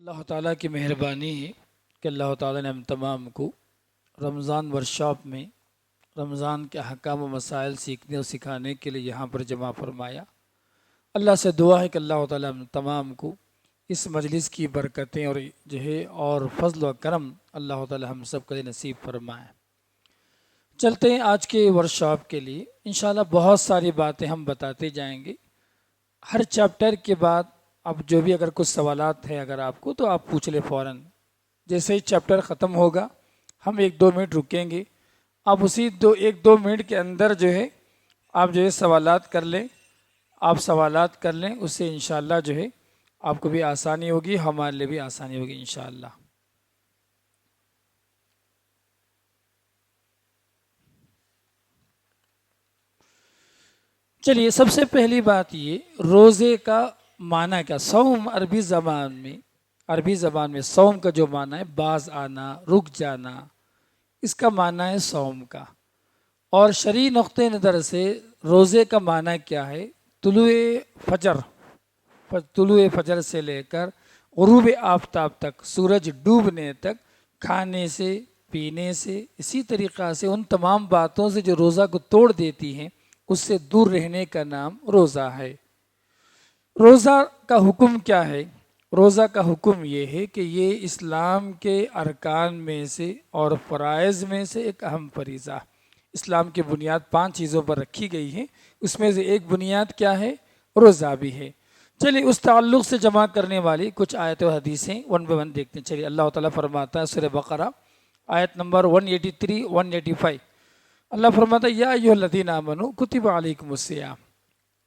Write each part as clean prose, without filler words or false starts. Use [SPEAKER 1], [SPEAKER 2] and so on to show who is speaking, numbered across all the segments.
[SPEAKER 1] اللہ تعالیٰ کی مہربانی ہے کہ اللہ تعالیٰ نے ہم تمام کو رمضان ورکشاپ میں رمضان کے احکام و مسائل سیکھنے اور سکھانے کے لیے یہاں پر جمع فرمایا۔ اللہ سے دعا ہے کہ اللہ تعالیٰ ہم تمام کو اس مجلس کی برکتیں اور فضل و کرم اللہ تعالیٰ ہم سب کو نصیب فرمائے۔ چلتے ہیں آج کے ورکشاپ کے لیے، انشاءاللہ بہت ساری باتیں ہم بتاتے جائیں گے۔ ہر چیپٹر کے بعد اب جو بھی اگر کچھ سوالات ہیں اگر آپ کو تو آپ پوچھ لیں فوراً۔ جیسے ہی چیپٹر ختم ہوگا ہم 1-2 منٹ رکیں گے، آپ اسی 1-2 منٹ کے اندر آپ سوالات کر لیں، سوالات کر لیں، اس سے انشاءاللہ آپ کو بھی آسانی ہوگی، ہمارے لیے بھی آسانی ہوگی انشاءاللہ۔ چلیے سب سے پہلی بات یہ روزے کا معنی کیا؟ صوم عربی زبان میں صوم کا جو معنی ہے باز آنا، رک جانا، اس کا معنی ہے صوم کا۔ اور شرعی نقطۂ نظر سے روزے کا معنی کیا ہے؟ طلوع فجر سے لے کر غروب آفتاب تک، سورج ڈوبنے تک کھانے سے، پینے سے، اسی طریقہ سے ان تمام باتوں سے جو روزہ کو توڑ دیتی ہیں اس سے دور رہنے کا نام روزہ ہے۔ روزہ کا حکم کیا ہے؟ روزہ کا حکم یہ ہے کہ یہ اسلام کے ارکان میں سے اور فرائض میں سے ایک اہم فریضہ۔ اسلام کی بنیاد 5 چیزوں پر رکھی گئی ہے، اس میں سے ایک بنیاد کیا ہے؟ روزہ بھی ہے۔ چلیے اس تعلق سے جمع کرنے والی کچھ آیت و حدیثیں 1 by 1 دیکھتے ہیں۔ چلیے اللہ تعالیٰ فرماتا ہے سورہ بقرہ آیت نمبر 183 185، اللہ فرماتا ہے یا ایھا الذین آمنوا کتب علیکم الصیام،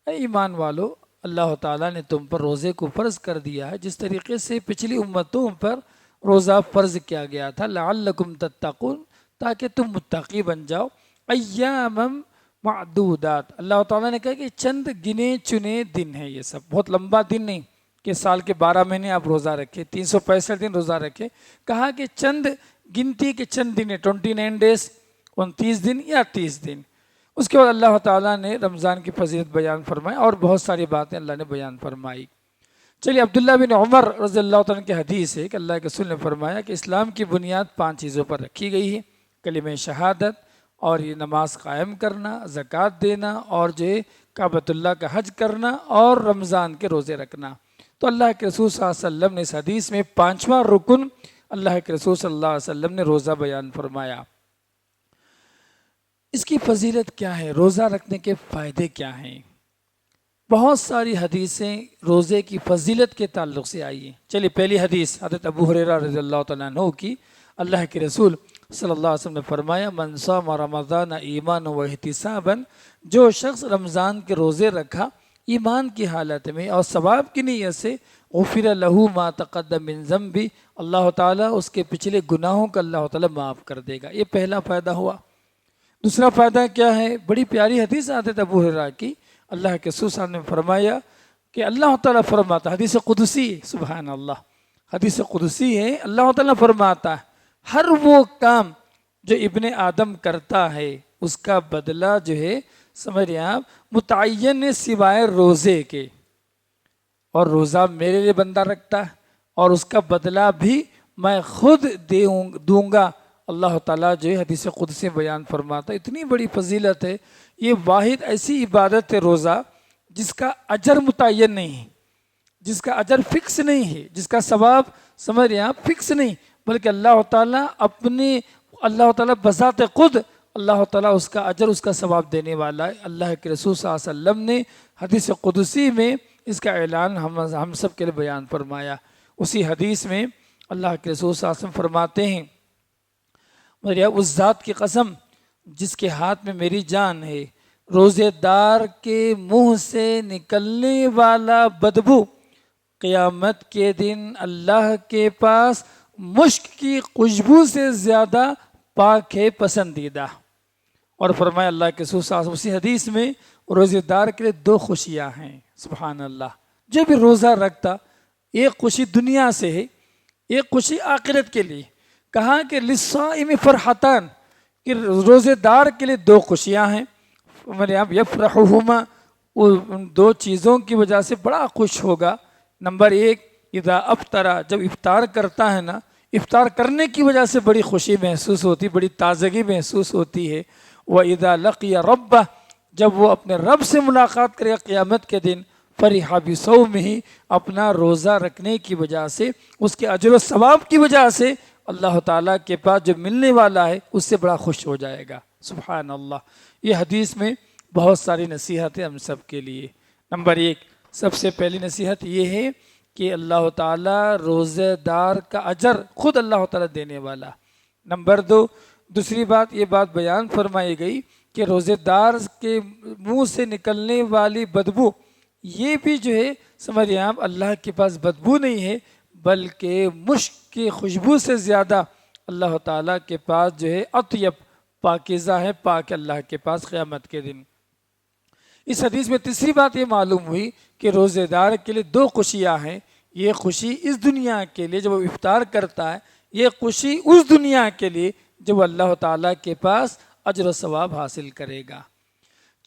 [SPEAKER 1] اے ایمان والو اللہ تعالیٰ نے تم پر روزے کو فرض کر دیا ہے جس طریقے سے پچھلی امتوں پر روزہ فرض کیا گیا تھا، لعلکم تتقون، تاکہ تم متقی بن جاؤ، ایاما معدودات، اللہ تعالیٰ نے کہا کہ چند گنے چنے دن ہیں، یہ سب بہت لمبا دن نہیں کہ سال کے 12 مہینے آپ روزہ رکھیں، 365 دن روزہ رکھیں، کہا کہ چند گنتی کے چند دن، 29 ڈیز، 29 دن یا 30 دن۔ اس کے بعد اللہ تعالیٰ نے رمضان کی فضیلت بیان فرمائی اور بہت ساری باتیں اللہ نے بیان فرمائی۔ چلیے عبداللہ بن عمر رضی اللہ تعالیٰ کی حدیث ہے کہ اللہ کے رسول نے فرمایا کہ اسلام کی بنیاد 5 چیزوں پر رکھی گئی ہے، کلمہ شہادت، اور یہ نماز قائم کرنا، زکوٰۃ دینا، اور کعبۃ اللہ کا حج کرنا، اور رمضان کے روزے رکھنا۔ تو اللہ کے رسول صلی اللہ علیہ وسلم نے اس حدیث میں 5واں رکن اللہ کے رسول صلی اللہ علیہ وسلم نے روزہ بیان فرمایا۔ اس کی فضیلت کیا ہے؟ روزہ رکھنے کے فائدے کیا ہیں؟ بہت ساری حدیثیں روزے کی فضیلت کے تعلق سے آئی ہیں۔ چلیے پہلی حدیث حضرت ابو ہریرہ رضی اللہ تعالیٰ عنہ کی، اللہ کے رسول صلی اللہ علیہ وسلم نے فرمایا من صام رمضان ایمانا و احتسابا، جو شخص رمضان کے روزے رکھا ایمان کی حالت میں اور ثواب کی نیت سے، غفر لہ ما تقدم من ذنبہ، اللہ تعالیٰ اس کے پچھلے گناہوں کا اللہ تعالیٰ معاف کر دے گا۔ یہ پہلا فائدہ ہوا۔ دوسرا فائدہ کیا ہے؟ بڑی پیاری حدیث حضرت ابو ہریرہ کی، اللہ کے رسول صلی اللہ علیہ وسلم نے فرمایا کہ اللہ تعالیٰ فرماتا، حدیث قدسی، سبحان اللہ، حدیث قدسی ہے، اللہ تعالیٰ فرماتا ہے ہر وہ کام جو ابن آدم کرتا ہے اس کا بدلہ سمجھ رہے ہیں آپ، متعین ہے سوائے روزے کے، اور روزہ میرے لیے بندہ رکھتا ہے اور اس کا بدلہ بھی میں خود دوں گا، اللہ تعالیٰ حدیث قدسی بیان فرماتا ہے۔ اتنی بڑی فضیلت ہے، یہ واحد ایسی عبادت ہے روزہ جس کا اجر متعین نہیں ہے، جس کا اجر فکس نہیں ہے، جس کا ثواب سمجھ رہے ہیں آپ فکس نہیں، بلکہ اللہ تعالیٰ بذات خود اللہ تعالیٰ اس کا اجر، اس کا ثواب دینے والا ہے۔ اللہ کے رسول صلی اللہ علیہ وسلم نے حدیث قدسی میں اس کا اعلان ہم سب کے لیے بیان فرمایا۔ اسی حدیث میں اللہ کے رسول صلی اللہ علیہ وسلم فرماتے ہیں اس ذات کی قسم جس کے ہاتھ میں میری جان ہے، روزے دار کے منہ سے نکلنے والا بدبو قیامت کے دن اللہ کے پاس مشک کی خوشبو سے زیادہ پاک ہے، پسندیدہ۔ اور فرمایا اللہ کے رسول صلی اللہ علیہ وسلم اسی حدیث میں روزے دار کے لیے 2 خوشیاں ہیں، سبحان اللہ۔ جو بھی روزہ رکھتا، ایک خوشی دنیا سے ہے، ایک خوشی آخرت کے لیے۔ کہا کہ للصائم فرحتان، کہ روزے دار کے لیے 2 خوشیاں ہیں، یفرحہما، ان 2 چیزوں کی وجہ سے بڑا خوش ہوگا۔ نمبر 1 اذا افطرا، جب افطار کرتا ہے نا، افطار کرنے کی وجہ سے بڑی خوشی محسوس ہوتی، بڑی تازگی محسوس ہوتی ہے۔ وَإِذَا لَقِيَ رَبَّهُ، جب وہ اپنے رب سے ملاقات کرے گا قیامت کے دن، فَرِحَ بِصَوْمِهِ، اپنا روزہ رکھنے کی وجہ سے، اس کے اجر و ثواب کی وجہ سے اللہ تعالیٰ کے پاس جو ملنے والا ہے اس سے بڑا خوش ہو جائے گا۔ سبحان اللہ۔ یہ حدیث میں بہت ساری نصیحتیں ہم سب کے لیے۔ نمبر 1، سب سے پہلی نصیحت یہ ہے کہ اللہ تعالیٰ روزہ دار کا اجر خود اللہ تعالیٰ دینے والا۔ نمبر 2، دوسری بات یہ بات بیان فرمائی گئی کہ روزے دار کے منہ سے نکلنے والی بدبو، یہ بھی جو ہے سمجھیے آپ اللہ کے پاس بدبو نہیں ہے، بلکہ مشک کی خوشبو سے زیادہ اللہ تعالیٰ کے پاس جو ہے اطیب، پاکیزہ ہے، پاک اللہ کے پاس قیامت کے دن۔ اس حدیث میں تیسری بات یہ معلوم ہوئی کہ روزے دار کے لیے 2 خوشیاں ہیں۔ یہ خوشی اس دنیا کے لیے جب وہ افطار کرتا ہے، یہ خوشی اس دنیا کے لیے جب اللہ تعالیٰ کے پاس اجر و ثواب حاصل کرے گا۔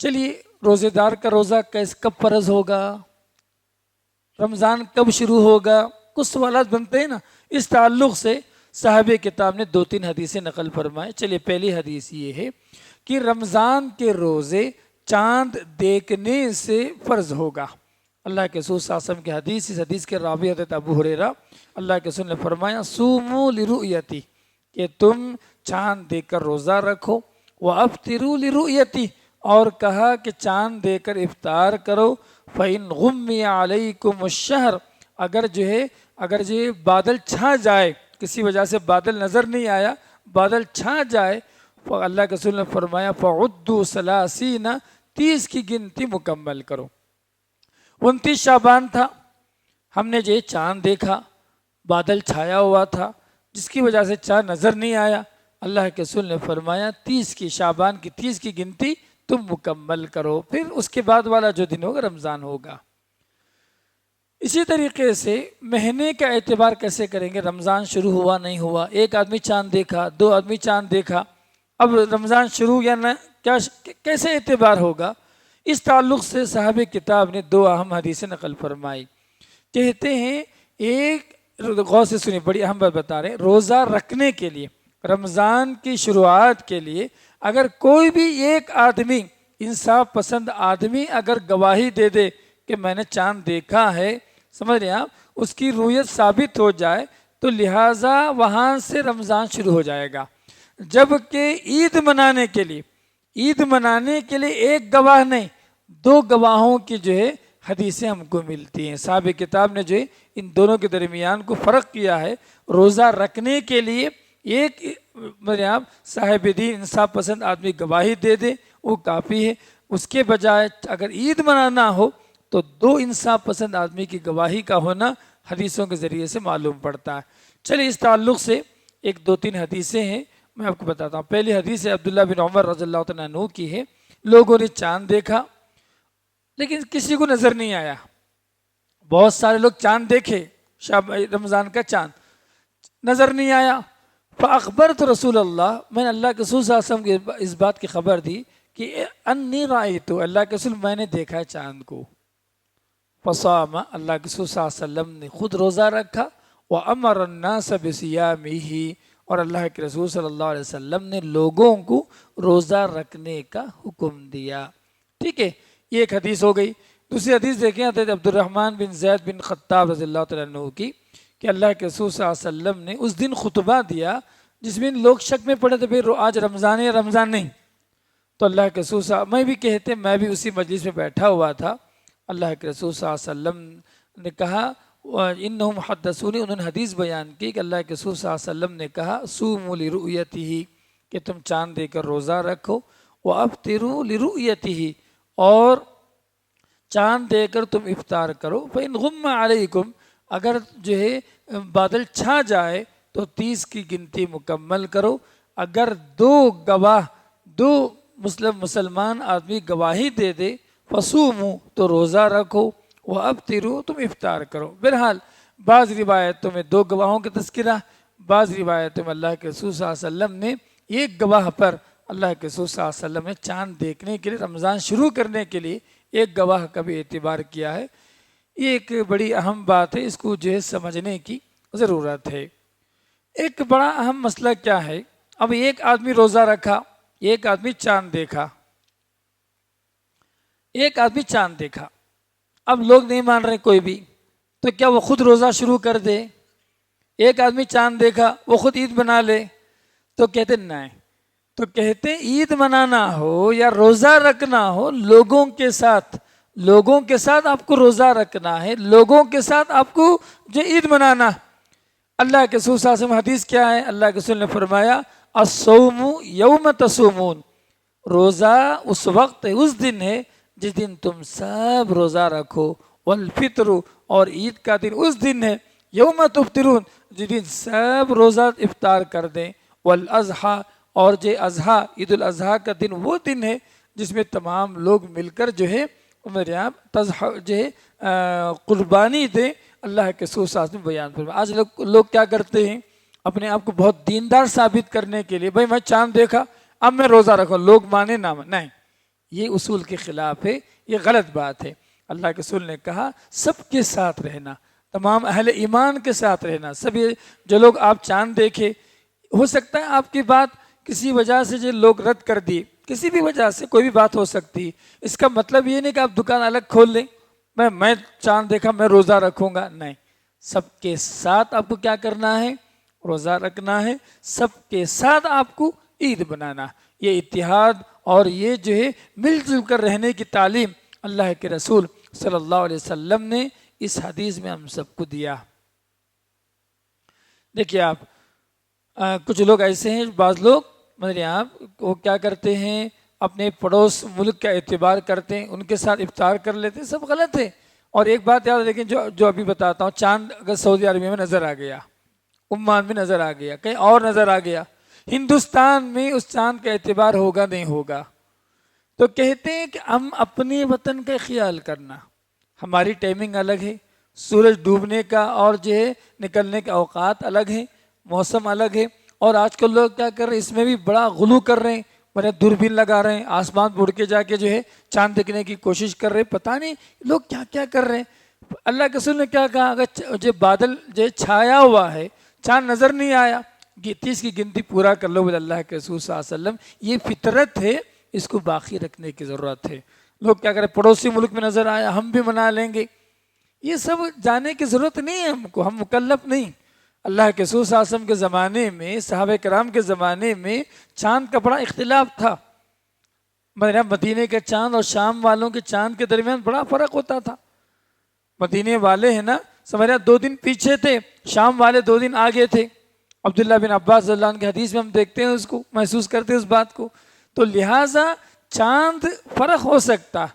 [SPEAKER 1] چلیے، روزے دار کا روزہ کب فرض ہوگا، رمضان کب شروع ہوگا، کچھ سوالات بنتے ہیں نا۔ اس تعلق سے صاحب کتاب نے 2-3 حدیثیں نقل فرمائے۔ چلیے، پہلی حدیث یہ ہے کہ رمضان کے روزے چاند دیکھنے سے فرض ہوگا۔ اللہ کے رسول صلی اللہ علیہ وسلم کی حدیث، اس حدیث کے راوی حضرت ابو ہریرہ، اللہ کے رسول نے فرمایا صوموا لرؤیتی، کہ تم چاند دیکھ کر روزہ رکھو، وافطروا لرؤیتی، اور کہا کہ چاند دیکھ کر افطار کرو، فإن غمی علیکم الشہر، اگر جو ہے بادل چھا جائے، کسی وجہ سے بادل نظر نہیں آیا، بادل چھا جائے، اللہ کے رسول نے فرمایا فعدوا 30، 30 کی گنتی مکمل کرو۔ 29 شعبان تھا، ہم نے جو چاند دیکھا، بادل چھایا ہوا تھا، جس کی وجہ سے چاند نظر نہیں آیا، اللہ کے رسول نے فرمایا 30 کی، شعبان کی 30 کی گنتی تم مکمل کرو، پھر اس کے بعد والا جو دن ہوگا رمضان ہوگا۔ اسی طریقے سے مہینے کا اعتبار کیسے کریں گے؟ رمضان شروع ہوا نہیں ہوا، ایک آدمی چاند دیکھا، 2 آدمی چاند دیکھا، اب رمضان شروع یا نہ، کیسے اعتبار ہوگا؟ اس تعلق سے صاحب کتاب نے 2 اہم حدیثیں نقل فرمائی۔ کہتے ہیں، ایک غور سے سنی، بڑی اہم بات بتا رہے ہیں، روزہ رکھنے کے لیے، رمضان کی شروعات کے لیے اگر کوئی بھی ایک آدمی، انصاف پسند آدمی اگر گواہی دے دے کہ میں نے چاند دیکھا ہے، سمجھ رہے ہیں آپ، اس کی رویت ثابت ہو جائے تو لہٰذا وہاں سے رمضان شروع ہو جائے گا۔ جبکہ عید منانے کے لیے ایک گواہ نہیں، 2 گواہوں کی جو ہے حدیثیں ہم کو ملتی ہیں۔ صاحب کتاب نے جو ہے ان دونوں کے درمیان کو فرق کیا ہے۔ روزہ رکھنے کے لیے ایک صاحب دین، انصاف پسند آدمی گواہی دے دے، وہ کافی ہے۔ اس کے بجائے اگر عید منانا ہو تو 2 انصاف پسند آدمی کی گواہی کا ہونا حدیثوں کے ذریعے سے معلوم پڑتا ہے۔ چلیے، اس تعلق سے 1-2-3 حدیثیں ہیں، میں آپ کو بتاتا ہوں۔ پہلی حدیث عبداللہ بن عمر رضی اللہ تعالیٰ عنہ کی ہے۔ لوگوں نے چاند دیکھا لیکن کسی کو نظر نہیں آیا۔ بہت سارے لوگ چاند دیکھے، رمضان کا چاند نظر نہیں آیا۔ فاخبرت رسول اللہ، میں نے اللہ کے رسول صلی اللہ علیہ وسلم کی اس بات کی خبر دی کہ انی رأیت، اللہ کے رسول میں نے دیکھا ہے چاند کو۔ فصام، اللہ کے رسول صلی اللہ علیہ وسلم نے خود روزہ رکھا، وامر الناس بصیامہ، اور اللہ کے رسول صلی اللہ علیہ وسلم نے لوگوں کو روزہ رکھنے کا حکم دیا۔ ٹھیک ہے، یہ ایک حدیث ہو گئی۔ دوسری حدیث دیکھیں حضرت عبد الرحمن بن زید بن خطاب رضی اللہ تعالیٰ عنہ کی، کہ اللہ کے رسول صلی اللہ علیہ وسلم نے اس دن خطبہ دیا جس میں لوگ شک میں پڑے تھے بھئی آج رمضان ہے یا رمضان نہیں۔ تو اللہ کے رسول صلی اللہ علیہ وسلم، میں بھی اسی مجلس میں بیٹھا ہوا تھا، اللہ کے رسول صلی اللہ علیہ وسلم نے کہا انہم حدثونی، انہوں نے حدیث بیان کی کہ اللہ کے رسول صلی اللہ علیہ وسلم نے کہا صوموا لرؤیتہ، کہ تم چاند دے کر روزہ رکھو، وافطروا لرؤیتہ، اور چاند دے کر تم افطار کرو، فإن غم علیکم، اگر جو ہے بادل چھا جائے تو 30 کی گنتی مکمل کرو۔ اگر 2 گواہ، 2 مسلمان آدمی گواہی دے دے، فصوموا، تو روزہ رکھو، وابتروا، تم افطار کرو۔ بہرحال بعض روایتوں میں 2 گواہوں کا تذکرہ، بعض روایتوں میں اللہ کے رسول صلی اللہ علیہ وسلم نے ایک گواہ پر، اللہ کے رسول صلی اللہ علیہ وسلم نے چاند دیکھنے کے لیے، رمضان شروع کرنے کے لیے ایک گواہ کا بھی اعتبار کیا ہے۔ یہ ایک بڑی اہم بات ہے، اس کو جو ہے سمجھنے کی ضرورت ہے۔ ایک بڑا اہم مسئلہ کیا ہے، اب ایک آدمی روزہ رکھا، ایک آدمی چاند دیکھا، ایک آدمی چاند دیکھا، اب لوگ نہیں مان رہے کوئی بھی، تو کیا وہ خود روزہ شروع کر دے؟ ایک آدمی چاند دیکھا وہ خود عید بنا لے؟ تو کہتے نہیں، تو کہتے عید منانا ہو یا روزہ رکھنا ہو لوگوں کے ساتھ آپ کو روزہ رکھنا ہے، لوگوں کے ساتھ آپ کو جو عید منانا۔ اللہ کے رسول صلی اللہ علیہ وسلم حدیث کیا ہے؟ اللہ کے رسول نے فرمایا الصوم یوم تصومون، روزہ اس وقت ہے، اس دن ہے جس دن تم سب روزہ رکھو، والفطر، اور عید کا دن اس دن ہے یوم تفطرون، جس دن سب روزہ افطار کر دیں، والاضحیٰ، اور جو اضحیٰ عید الاضحیٰ کا دن وہ دن ہے جس میں تمام لوگ مل کر جو ہے میرے یہاں جو ہے قربانی دیں۔ اللہ کے رسول صلی اللہ علیہ وسلم بیان فرمایا۔ آج لوگ کیا کرتے ہیں، اپنے آپ کو بہت دیندار ثابت کرنے کے لیے، بھائی میں چاند دیکھا اب میں روزہ رکھوں، لوگ مانے نہ مانے، نہیں، یہ اصول کے خلاف ہے، یہ غلط بات ہے۔ اللہ کے رسول نے کہا سب کے ساتھ رہنا، تمام اہل ایمان کے ساتھ رہنا، سب جو لوگ آپ چاند دیکھے، ہو سکتا ہے آپ کی بات کسی وجہ سے جو لوگ رد کر دی، کسی بھی وجہ سے کوئی بھی بات ہو سکتی، اس کا مطلب یہ نہیں کہ آپ دکان الگ کھول لیں، میں چاند دیکھا میں روزہ رکھوں گا، نہیں، سب کے ساتھ آپ کو کیا کرنا ہے؟ روزہ رکھنا ہے، سب کے ساتھ آپ کو عید بنانا۔ یہ اتحاد اور یہ جو ہے مل جل کر رہنے کی تعلیم اللہ کے رسول صلی اللہ علیہ وسلم نے اس حدیث میں ہم سب کو دیا۔ دیکھیے آپ، کچھ لوگ ایسے ہیں، بعض لوگ وہ کیا کرتے ہیں، اپنے پڑوس ملک کا اعتبار کرتے ہیں، ان کے ساتھ افطار کر لیتے ہیں، سب غلط ہے۔ اور ایک بات یاد رکھیں، جو ابھی بتاتا ہوں، چاند اگر سعودی عربیہ میں نظر آ گیا، عمان میں نظر آ گیا، کہیں اور نظر آ گیا، ہندوستان میں اس چاند کا اعتبار ہوگا نہیں ہوگا؟ تو کہتے ہیں کہ ہم اپنے وطن کا خیال کرنا، ہماری ٹائمنگ الگ ہے، سورج ڈوبنے کا اور جو ہے نکلنے کے اوقات الگ ہیں، موسم الگ ہے، اور آج کل لوگ کیا کر رہے ہیں، اس میں بھی بڑا غلو کر رہے ہیں، بڑے دوربین لگا رہے ہیں، آسمان بڑھ کے جا کے جو ہے چاند دیکھنے کی کوشش کر رہے ہیں، پتہ نہیں لوگ کیا کیا کر رہے ہیں۔ اللہ کے رسول نے کیا کہا، اگر جو بادل جو چھایا ہوا ہے، چاند نظر نہیں آیا، 30 کی گنتی پورا کر لو، بولے اللہ کے رسول صلی اللہ علیہ وسلم، یہ فطرت ہے، اس کو باقی رکھنے کی ضرورت ہے۔ لوگ کیا کریں، پڑوسی ملک میں نظر آیا ہم بھی منا لیں گے، یہ سب جانے کی ضرورت نہیں ہے ہم کو، ہم مکلف نہیں۔ اللہ کے رسول صلی اللہ علیہ وسلم کے زمانے میں، صحابہ کرام کے زمانے میں چاند کا بڑا اختلاف تھا، مدینے کے چاند اور شام والوں کے چاند کے درمیان بڑا فرق ہوتا تھا۔ مدینے والے ہیں نا، سمجھا 2 دن پیچھے تھے، شام والے 2 دن آگے تھے۔ عبداللہ بن عباس رضی اللہ عنہ کی حدیث میں ہم دیکھتے ہیں، اس کو محسوس کرتے ہیں اس بات کو، تو لہٰذا چاند فرق ہو سکتا۔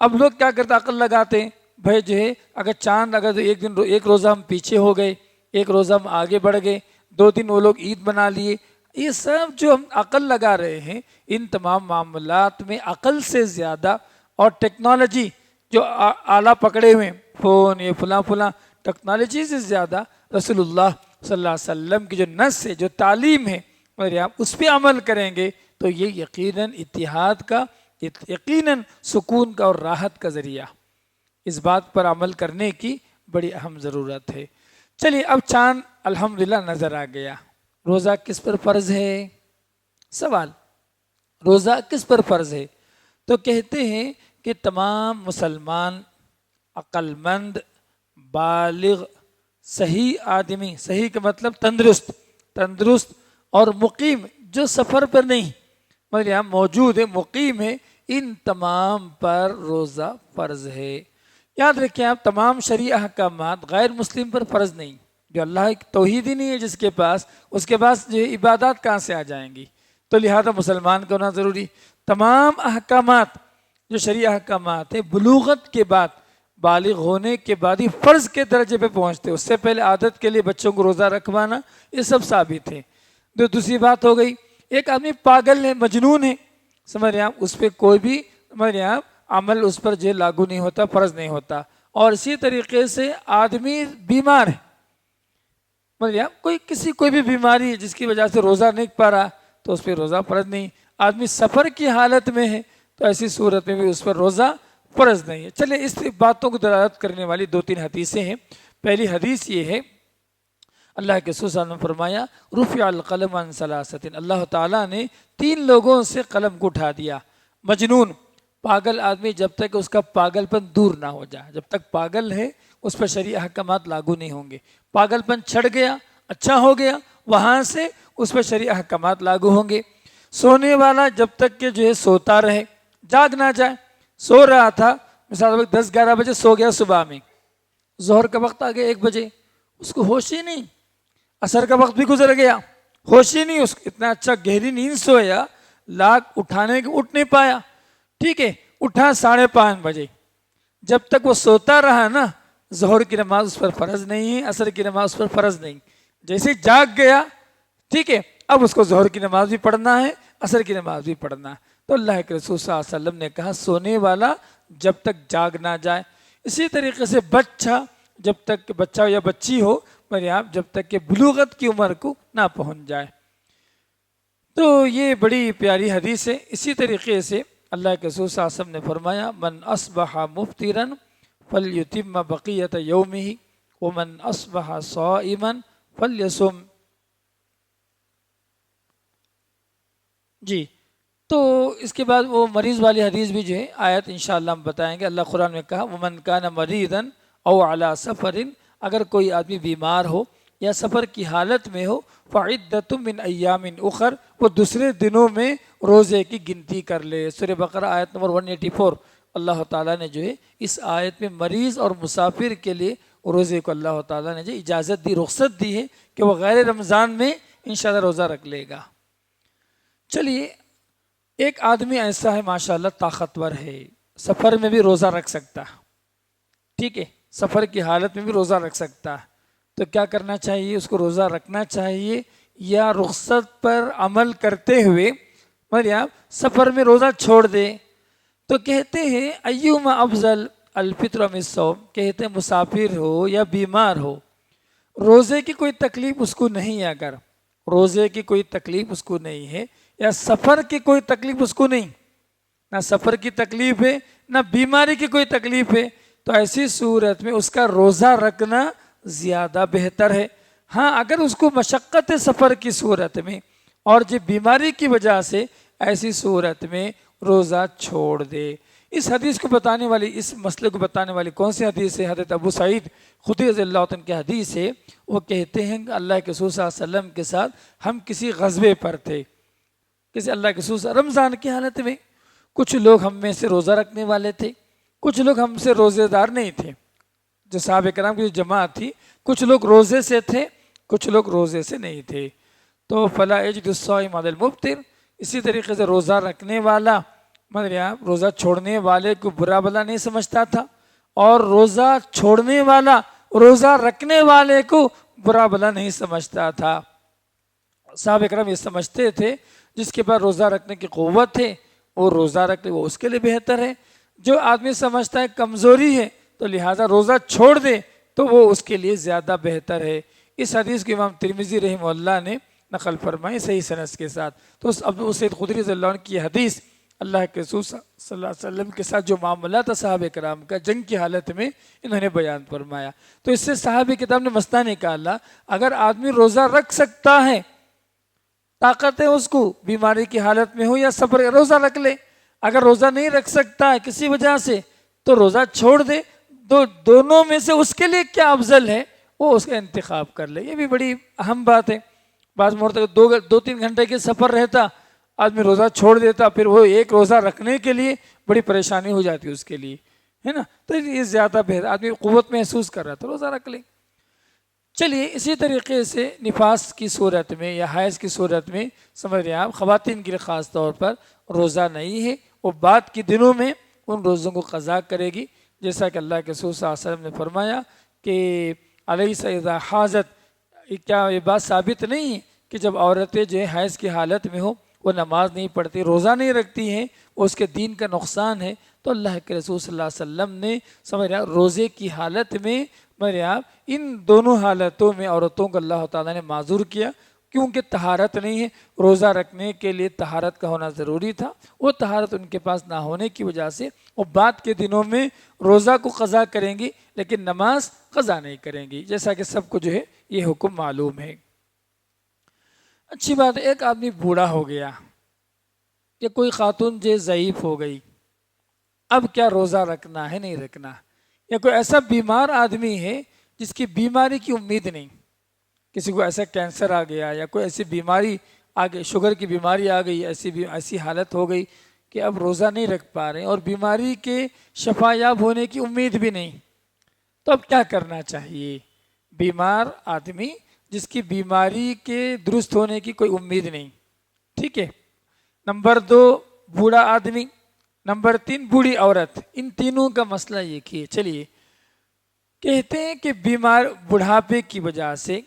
[SPEAKER 1] اب لوگ کیا کرتے، عقل لگاتے ہیں، بھائی جو ہے اگر چاند اگر ایک روزہ ہم پیچھے ہو گئے، ایک روزہ ہم آگے بڑھ گئے، 2 دن وہ لوگ عید بنا لیے، یہ سب جو ہم عقل لگا رہے ہیں، ان تمام معاملات میں عقل سے زیادہ اور ٹیکنالوجی جو آلہ پکڑے ہوئے ہیں، فون، یہ فلاں ٹیکنالوجی سے زیادہ رسول اللہ صلی اللہ علیہ وسلم کی جو نص ہے، جو تعلیم ہے، اگر آپ اس پہ عمل کریں گے تو یہ یقیناً اتحاد کا، یقیناً سکون کا اور راحت کا ذریعہ۔ اس بات پر عمل کرنے کی بڑی اہم ضرورت ہے۔ چلیے اب چاند الحمدللہ نظر آ گیا، روزہ کس پر فرض ہے؟ سوال، روزہ کس پر فرض ہے؟ تو کہتے ہیں کہ تمام مسلمان، عقل مند، بالغ، صحیح آدمی، صحیح کا مطلب تندرست اور مقیم، جو سفر پر نہیں مگر یہاں موجود ہے، مقیم ہے، ان تمام پر روزہ فرض ہے۔ یاد رکھیں آپ، تمام شرعی احکامات غیر مسلم پر فرض نہیں، جو اللہ ایک توحید ہی نہیں ہے جس کے پاس، اس کے پاس جو عبادات کہاں سے آ جائیں گی؟ تو لہذا مسلمان کو ہونا ضروری۔ تمام احکامات جو شرعی احکامات ہیں، بلوغت کے بعد، بالغ ہونے کے بعد ہی فرض کے درجے پہ پہنچتے، اس سے پہلے عادت کے لیے بچوں کو روزہ رکھوانا، یہ سب ثابت ہے۔ دوسری بات ہو گئی، ایک آدمی پاگل ہے، مجنون ہے، سمجھ رہے ہیں، اس پہ کوئی بھی عمل اس پر جو لاگو نہیں ہوتا، فرض نہیں ہوتا۔ اور اسی طریقے سے آدمی بیمار ہے، کوئی بھی بیماری ہے جس کی وجہ سے روزہ نہیں پا رہا، تو اس پہ روزہ فرض نہیں۔ آدمی سفر کی حالت میں ہے تو ایسی صورت میں بھی اس پر روزہ فرض نہیں ہے۔ چلے اس باتوں کو دلالت کرنے والی 2-3 حدیثیں ہیں۔ پہلی حدیث یہ ہے، اللہ کے رسول صلی اللہ علیہ وسلم نے فرمایا رفع القلم عن ثلاثۃ، اللہ تعالیٰ نے 3 لوگوں سے قلم کو اٹھا دیا۔ مجنون، پاگل آدمی، جب تک اس کا پاگل پن دور نہ ہو جائے، جب تک پاگل ہے اس پر شرعی احکامات لاگو نہیں ہوں گے۔ پاگل پن چھڑ گیا، اچھا ہو گیا، وہاں سے اس پر شرعی احکامات لاگو ہوں گے۔ سونے والا، جب تک کہ جو ہے سوتا رہے، جاگ نہ جائے۔ سو رہا تھا، مثال 10-11 بجے سو گیا، صبح میں ظہر کا وقت آ گیا 1 بجے، اس کو ہوش ہی نہیں، عصر کا وقت بھی گزر گیا، ہوش ہی نہیں، اس کو اتنا اچھا گہری نیند سویا، لاکھ اٹھانے کے اٹھ نہیں پایا، ٹھیک ہے، اٹھا 5:30 بجے، جب تک وہ سوتا رہا نا، ظہر کی نماز اس پر فرض نہیں ہے، عصر کی نماز اس پر فرض نہیں۔ جیسے جاگ گیا، ٹھیک ہے، اب اس کو ظہر کی نماز بھی پڑھنا ہے، عصر کی نماز بھی پڑھنا ہے۔ تو اللہ کے رسول صلی اللہ علیہ وسلم نے کہا سونے والا جب تک جاگ نہ جائے۔ اسی طریقے سے بچہ، جب تک بچہ یا بچی ہو، جب تک کہ بلوغت کی عمر کو نہ پہنچ جائے۔ تو یہ بڑی پیاری حدیث ہے۔ اسی طریقے سے اللہ کے رسول صلی اللہ علیہ وسلم نے فرمایا من اصبح مفطرا فلیتم بقیۃ یومہ ومن اصبح صائما فلیصم۔ جی، تو اس کے بعد وہ مریض والی حدیث بھی جو ہے آیت انشاءاللہ ہم بتائیں گے۔ اللہ قرآن میں کہا ومن کان مریضا او علی سفر، اگر کوئی آدمی بیمار ہو یا سفر کی حالت میں ہو، فعدۃ من ایام اخر، وہ دوسرے دنوں میں روزے کی گنتی کر لے۔ سورہ بقرہ آیت نمبر 184۔ اللہ تعالیٰ نے جو ہے اس آیت میں مریض اور مسافر کے لیے روزے کو اللہ تعالیٰ نے جو اجازت دی، رخصت دی ہے کہ وہ غیر رمضان میں انشاءاللہ روزہ رکھ لے گا۔ چلیے، ایک آدمی ایسا ہے ماشاءاللہ طاقتور ہے، سفر میں بھی روزہ رکھ سکتا، ٹھیک ہے، سفر کی حالت میں بھی روزہ رکھ سکتا ہے، تو کیا کرنا چاہیے؟ اس کو روزہ رکھنا چاہیے یا رخصت پر عمل کرتے ہوئے سفر میں روزہ چھوڑ دے؟ تو کہتے ہیں ایوما افضل الفطر من الصوم، کہتے ہیں مسافر ہو یا بیمار ہو، روزے کی کوئی تکلیف اس کو نہیں ہے، اگر روزے کی کوئی تکلیف اس کو نہیں ہے یا سفر کی کوئی تکلیف اس کو نہیں، نہ سفر کی تکلیف ہے نہ بیماری کی کوئی تکلیف ہے، تو ایسی صورت میں اس کا روزہ رکھنا زیادہ بہتر ہے۔ ہاں، اگر اس کو مشقت سفر کی صورت میں اور جو بیماری کی وجہ سے، ایسی صورت میں روزہ چھوڑ دے۔ اس حدیث کو بتانے والی، اس مسئلے کو بتانے والی کون سی حدیث ہے؟ حضرت ابو سعید خدری رضی اللہ عنہ کی حدیث ہے۔ وہ کہتے ہیں کہ اللہ کے رسول صلی اللہ علیہ وسلم کے ساتھ ہم کسی غزوے پر تھے، کسی اللہ کے رسول رمضان کی حالت میں، کچھ لوگ ہم میں سے روزہ رکھنے والے تھے، کچھ لوگ ہم سے روزے دار نہیں تھے۔ جو صحابہ کرام کی جو جماعت تھی، کچھ لوگ روزے سے تھے، کچھ لوگ روزے سے نہیں تھے۔ تو فلا یجد الصائم علی المفطر، اسی طریقے سے روزہ رکھنے والا روزہ چھوڑنے والے کو برا بلا نہیں سمجھتا تھا، اور روزہ چھوڑنے والا روزہ رکھنے والے کو برا بلا نہیں سمجھتا تھا۔ صحابہ کرام یہ سمجھتے تھے جس کے پاس روزہ رکھنے کی قوت ہے وہ روزہ رکھے، وہ اس کے لیے بہتر ہے۔ جو آدمی سمجھتا ہے کمزوری ہے تو لہٰذا روزہ چھوڑ دے تو وہ اس کے لیے زیادہ بہتر ہے۔ اس حدیث کو امام ترمذی رحمہ اللہ نے نقل فرمائی صحیح سند کے ساتھ۔ تو ابو سعید خدری رضی اللہ عنہ کی حدیث، اللہ کے رسول صلی اللہ علیہ وسلم کے ساتھ جو معاملہ تھا صحابہ کرام کا جنگ کی حالت میں، انہوں نے بیان فرمایا۔ تو اس سے صحابہ کرام نے مسئلہ نکالا، اگر آدمی روزہ رکھ سکتا ہے، طاقت ہے اس کو، بیماری کی حالت میں ہو یا سفر، روزہ رکھ لے۔ اگر روزہ نہیں رکھ سکتا ہے کسی وجہ سے تو روزہ چھوڑ دے۔ دونوں میں سے اس کے لیے کیا افضل ہے وہ اس کا انتخاب کر لے۔ یہ بھی بڑی اہم بات ہے۔ بعض مرتبہ 2-3 گھنٹے کے سفر رہتا، آدمی روزہ چھوڑ دیتا، پھر وہ ایک روزہ رکھنے کے لیے بڑی پریشانی ہو جاتی اس کے لیے، ہے نا؟ تو یہ زیادہ بہتر، آدمی قوت محسوس کر رہا تو روزہ رکھ لے۔ چلیے، اسی طریقے سے نفاس کی صورت میں یا حیض کی صورت میں سمجھ رہے ہیں آپ، خواتین کے لیے خاص طور پر روزہ نہیں ہے، وہ بعد کے دنوں میں ان روزوں کو قضا کرے گی، جیسا کہ اللہ کے رسول صلی اللہ علیہ وسلم نے فرمایا کہ الیس اذا حاضت، کیا یہ بات ثابت نہیں ہے کہ جب عورتیں جو ہے حیض کی حالت میں ہو، وہ نماز نہیں پڑھتی، روزہ نہیں رکھتی ہیں، وہ اس کے دین کا نقصان ہے۔ تو اللہ کے رسول صلی اللہ علیہ وسلم نے سمجھ رہے روزے کی حالت میں ان دونوں حالتوں میں عورتوں کو اللہ تعالیٰ نے معذور کیا، کیونکہ طہارت نہیں ہے، روزہ رکھنے کے لیے طہارت کا ہونا ضروری تھا، وہ طہارت ان کے پاس نہ ہونے کی وجہ سے وہ بعد کے دنوں میں روزہ کو قضا کریں گی لیکن نماز قضا نہیں کریں گی، جیسا کہ سب کو جو ہے یہ حکم معلوم ہے۔ اچھی بات ہے، ایک آدمی بوڑھا ہو گیا یا کوئی خاتون جو ضعیف ہو گئی، اب کیا روزہ رکھنا ہے نہیں رکھنا؟ یا کوئی ایسا بیمار آدمی ہے جس کی بیماری کی امید نہیں، کسی کو ایسا کینسر آ گیا یا کوئی ایسی بیماری آ گئی، شوگر کی بیماری آ گئی، ایسی حالت ہو گئی کہ اب روزہ نہیں رکھ پا رہے اور بیماری کے شفا یاب ہونے کی امید بھی نہیں، تو اب کیا کرنا چاہیے؟ بیمار آدمی جس کی بیماری کے درست ہونے کی کوئی امید نہیں، ٹھیک ہے۔ نمبر 2 بوڑھا آدمی، نمبر 3 بوڑھی عورت، ان تینوں کا مسئلہ یہ کہ چلیے کہتے ہیں کہ بیمار بڑھاپے کی وجہ سے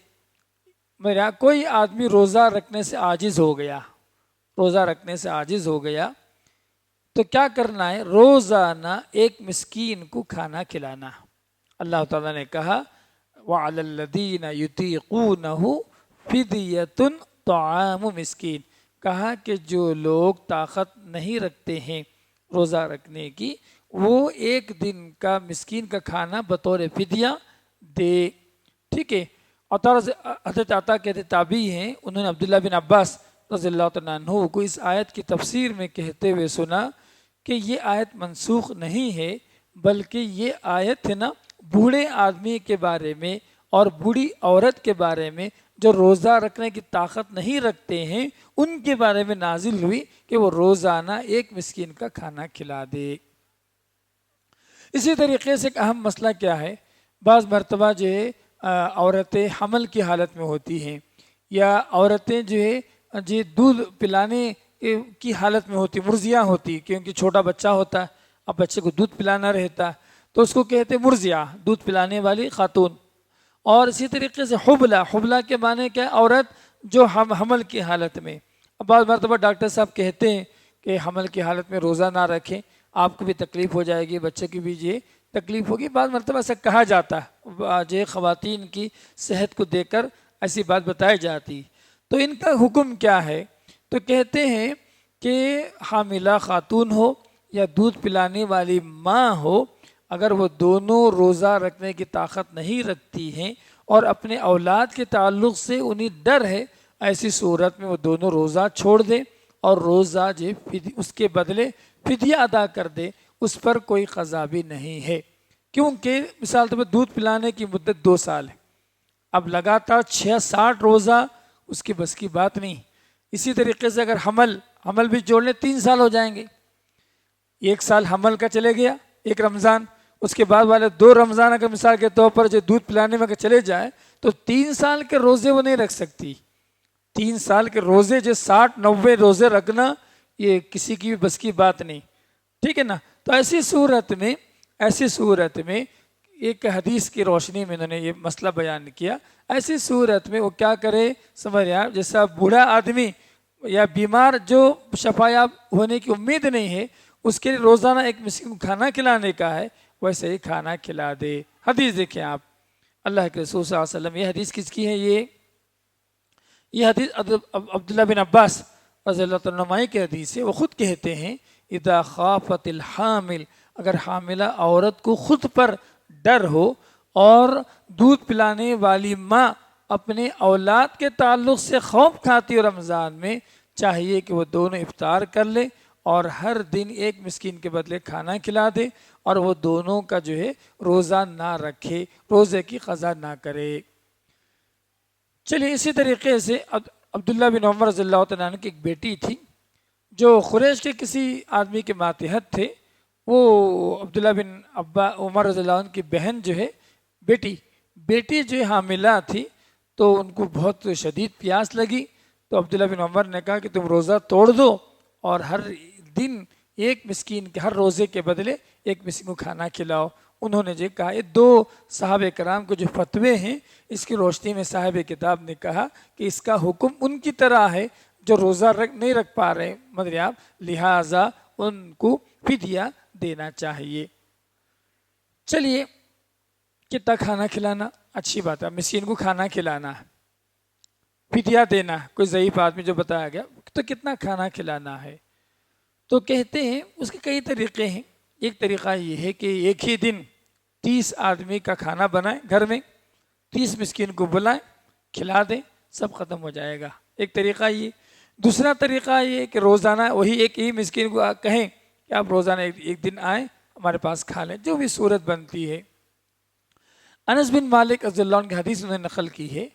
[SPEAKER 1] میرا کوئی آدمی روزہ رکھنے سے عاجز ہو گیا، روزہ رکھنے سے عاجز ہو گیا تو کیا کرنا ہے؟ روزانہ ایک مسکین کو کھانا کھلانا۔ اللہ تعالیٰ نے کہا وَعَلَى الَّذِينَ يُطِيقُونَهُ فِدْيَةٌ طَعَامُ مسکین، کہا کہ جو لوگ طاقت نہیں رکھتے ہیں روزہ رکھنے کی، وہ ایک دن کا مسکین کا کھانا بطور فدیہ دے، ٹھیک ہے۔ اور حضرت عطا کہتے تابعی ہیں، انہوں نے عبداللہ بن عباس رضی اللہ تعالیٰ عنہ کو اس آیت کی تفسیر میں کہتے ہوئے سنا کہ یہ آیت منسوخ نہیں ہے، بلکہ یہ آیت ہے نا بوڑھے آدمی کے بارے میں اور بوڑھی عورت کے بارے میں جو روزہ رکھنے کی طاقت نہیں رکھتے ہیں، ان کے بارے میں نازل ہوئی کہ وہ روزانہ ایک مسکین کا کھانا کھلا دے۔ اسی طریقے سے ایک اہم مسئلہ کیا ہے، بعض مرتبہ جو ہے عورتیں حمل کی حالت میں ہوتی ہیں یا عورتیں جو ہے دودھ پلانے کی حالت میں ہوتی، مرضیہ ہوتی، کیونکہ چھوٹا بچہ ہوتا ہے، اب بچے کو دودھ پلانا رہتا تو اس کو کہتے مرضیہ، دودھ پلانے والی خاتون۔ اور اسی طریقے سے حبلہ کے معنی کیا ہے؟ عورت جو حمل کی حالت میں۔ اب بعض مرتبہ ڈاکٹر صاحب کہتے ہیں کہ حمل کی حالت میں روزہ نہ رکھیں، آپ کو بھی تکلیف ہو جائے گی، بچے کی بھی یہ تکلیف ہوگی، بعض مرتبہ ایسا کہا جاتا ہے، جو خواتین کی صحت کو دیکھ کر ایسی بات بتائی جاتی۔ تو ان کا حکم کیا ہے؟ تو کہتے ہیں کہ حاملہ خاتون ہو یا دودھ پلانے والی ماں ہو، اگر وہ دونوں روزہ رکھنے کی طاقت نہیں رکھتی ہیں اور اپنے اولاد کے تعلق سے انہیں ڈر ہے، ایسی صورت میں وہ دونوں روزہ چھوڑ دیں اور روزہ جو اس کے بدلے فدیہ ادا کر دے، اس پر کوئی قضا بھی نہیں ہے، کیونکہ مثال طور پر دودھ پلانے کی مدت 2 سال ہے، اب لگاتار 60 روزہ اس کی بس کی بات نہیں۔ اسی طریقے سے اگر حمل بھی جوڑ لیں 3 سال ہو جائیں گے، 1 سال حمل کا چلے گیا، 1 رمضان، اس کے بعد والے 2 رمضان اگر مثال کے طور پر جو دودھ پلانے میں اگر چلے جائیں تو 3 سال کے روزے وہ نہیں رکھ سکتی۔ 3 سال کے روزے جو 60-90 روزے رکھنا یہ کسی کی بھی بس کی بات نہیں، ٹھیک ہے نا۔ تو ایسی صورت میں ایک حدیث کی روشنی میں انہوں نے یہ مسئلہ بیان کیا، ایسی صورت میں وہ کیا کرے؟ سمجھ رہے آپ، جیسا بوڑھا آدمی یا بیمار جو شفا یاب ہونے کی امید نہیں ہے، اس کے لیے روزانہ ایک مسکین کو کھانا کھلانے کا ہے، ویسے ہی کھانا کھلا دے۔ حدیث دیکھیں آپ، اللہ کے رسول صلی اللہ علیہ وسلم، یہ حدیث کس کی ہے؟ یہ حدیث عبداللہ بن عباس رضی اللہ عنہ کی حدیث ہے۔ وہ خود کہتے ہیں اذا خافت الحامل، اگر حاملہ عورت کو خود پر ڈر ہو اور دودھ پلانے والی ماں اپنے اولاد کے تعلق سے خوف کھاتی ہو رمضان میں، چاہیے کہ وہ دونوں افطار کر لے اور ہر دن ایک مسکین کے بدلے کھانا کھلا دے اور وہ دونوں کا جو ہے روزہ نہ رکھے، روزے کی قضا نہ کرے۔ چلیے اسی طریقے سے عبداللہ بن عمر رضی اللہ تعالیٰ عنہ کی ایک بیٹی تھی جو قریش کے کسی آدمی کے ماتحت تھے، وہ عبداللہ بن عمر رضی اللہ عنہ کی بہن جو ہے بیٹی جو ہے حاملہ تھی، تو ان کو بہت شدید پیاس لگی، تو عبداللہ بن عمر نے کہا کہ تم روزہ توڑ دو اور ہر دن ایک مسکین کے، ہر روزے کے بدلے ایک مسکین کو کھانا کھلاؤ۔ انہوں نے جو کہا، یہ 2 صحابہ کرام کو جو فتوے ہیں، اس کی روشنی میں صاحب کتاب نے کہا کہ اس کا حکم ان کی طرح ہے جو روزہ نہیں رکھ پا رہے مدریاب، لہٰذا ان کو فدیہ دینا چاہیے۔ چلیے کتنا کھانا کھلانا اچھی بات ہے، مسکین کو کھانا کھلانا ہے، فدیہ دینا، کوئی ضعیف آدمی جو بتایا گیا، تو کتنا کھانا کھلانا ہے؟ تو کہتے ہیں اس کے کئی طریقے ہیں۔ ایک طریقہ یہ ہے کہ ایک ہی دن 30 آدمی کا کھانا بنائیں، گھر میں 30 مسکین کو بلائیں، کھلا دیں، سب ختم ہو جائے گا، ایک طریقہ یہ۔ دوسرا طریقہ یہ کہ روزانہ وہی ایک ہی مسکین کو کہیں کہ آپ روزانہ ایک دن آئیں ہمارے پاس کھا لیں، جو بھی صورت بنتی ہے۔ انس بن مالک رضی اللہ عنہ کی حدیث انہوں نے نقل کی ہے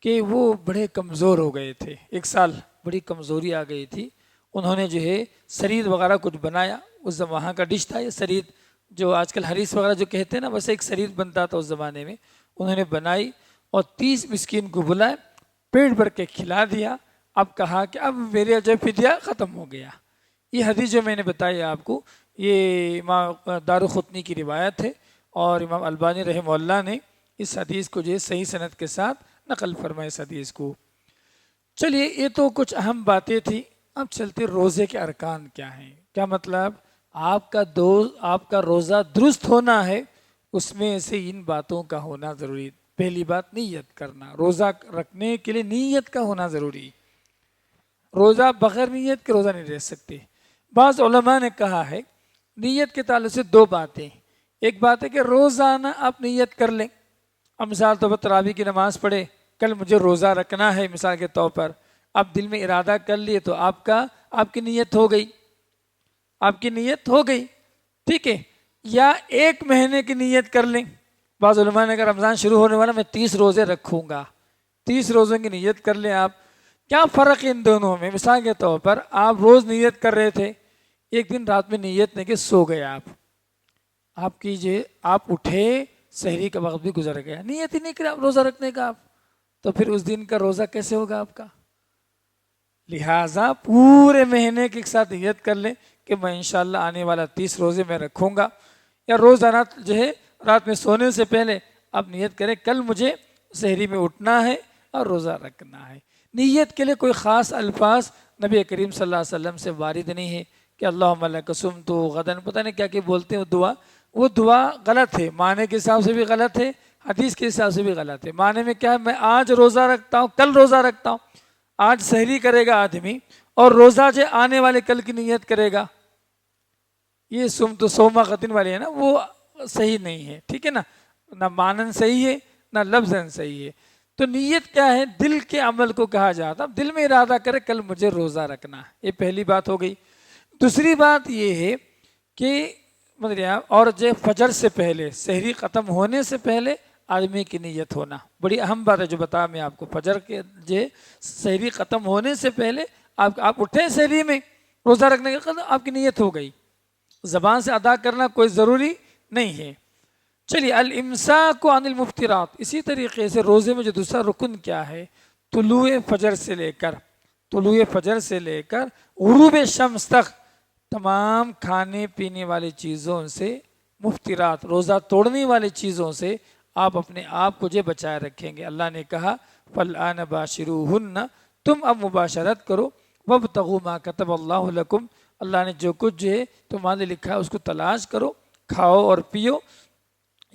[SPEAKER 1] کہ وہ بڑے کمزور ہو گئے تھے، ایک سال بڑی کمزوری آ گئی تھی، انہوں نے جو ہے سرید وغیرہ کچھ بنایا، اس وہاں کا ڈش تھا یہ سرید، جو آج کل حریص وغیرہ جو کہتے ہیں نا، ویسے ایک سرید بنتا تھا اس زمانے میں، انہوں نے بنائی اور 30 مسکین کو بلائے، پیٹ بھر کے کھلا دیا۔ اب کہا کہ اب میرے جو فدیہ ختم ہو گیا۔ یہ حدیث جو میں نے بتائی آپ کو، یہ امام دارقطنی کی روایت ہے، اور امام البانی رحمہ اللہ نے اس حدیث کو جو ہے صحیح سند کے ساتھ نقل فرمائے اس حدیث کو۔ چلیے یہ تو کچھ اہم باتیں تھی، اب چلتے روزے کے ارکان کیا ہیں، کیا مطلب آپ کا روزہ درست ہونا ہے، اس میں سے ان باتوں کا ہونا ضروری۔ پہلی بات نیت کرنا، روزہ رکھنے کے لیے نیت کا ہونا ضروری، روزہ بغیر نیت کے روزہ نہیں رہ سکتے۔ بعض علماء نے کہا ہے نیت کے تعلق سے دو باتیں، ایک بات ہے کہ روزانہ آپ نیت کر لیں، اب مثال طور پر تراویح کی نماز پڑھے، کل مجھے روزہ رکھنا ہے مثال کے طور پر، آپ دل میں ارادہ کر لیے تو آپ کی نیت ہو گئی، آپ کی نیت ہو گئی، ٹھیک ہے۔ یا ایک مہینے کی نیت کر لیں، بعض علماء نے کہا رمضان شروع ہونے والا میں 30 روزے رکھوں گا، 30 روزوں کی نیت کر لیں آپ۔ کیا فرق ہے ان دونوں میں؟ مثال کے طور پر آپ روز نیت کر رہے تھے، ایک دن رات میں نیت نہیں کہ سو گئے آپ کیجئے، آپ اٹھے سحری کا وقت بھی گزر گیا، نیت ہی نہیں کرا روزہ رکھنے کا آپ، تو پھر اس دن کا روزہ کیسے ہوگا آپ کا؟ لہٰذا پورے مہینے کے ساتھ نیت کر لیں کہ میں انشاءاللہ آنے والا 30 روزے میں رکھوں گا، یا روزانہ جو ہے رات میں سونے سے پہلے آپ نیت کریں کل مجھے سحری میں اٹھنا ہے اور روزہ رکھنا ہے۔ نیت کے لیے کوئی خاص الفاظ نبی کریم صلی اللہ علیہ وسلم سے وارد نہیں ہے کہ اللہم لک صمت غدن، پتہ نہیں کیا کہ بولتے ہیں وہ دعا غلط ہے، معنی کے حساب سے بھی غلط ہے، حدیث کے حساب سے بھی غلط ہے۔ معنی میں کیا ہے، میں آج روزہ رکھتا ہوں، کل روزہ رکھتا ہوں، آج سحری کرے گا آدمی اور روزہ جو آنے والے کل کی نیت کرے گا، یہ صمت صوم غدن والے ہیں نا، وہ صحیح نہیں ہے، ٹھیک ہے نا، نہ مانن صحیح ہے نہ لفظاً صحیح ہے۔ تو نیت کیا ہے؟ دل کے عمل کو کہا جاتا، اب دل میں ارادہ کرے کل مجھے روزہ رکھنا ہے، یہ پہلی بات ہو گئی۔ دوسری بات یہ ہے کہ اور جو فجر سے پہلے، سحری ختم ہونے سے پہلے آدمی کی نیت ہونا بڑی اہم بات ہے، جو بتایا میں آپ کو، فجر کے جو سحری ختم ہونے سے پہلے آپ اٹھیں سحری میں روزہ رکھنے کے قدر آپ کی نیت ہو گئی، زبان سے ادا کرنا کوئی ضروری نہیں ہے۔ چلیے الامساک عن المفطرات، اسی طریقے سے روزے میں جو دوسرا رکن کیا ہے، طلوع فجر سے لے کر غروب شمس تک تمام کھانے پینے والی چیزوں سے، مفطرات روزہ توڑنے والی چیزوں سے آپ اپنے آپ کو جو بچائے رکھیں گے۔ اللہ نے کہا فالآن باشروہن، تم اب مباشرت کرو، وابتغوا ما کتب اللہ لکم، اللہ نے جو کچھ جو ہے تمہارے لکھا ہے اس کو تلاش کرو، کھاؤ اور پیو،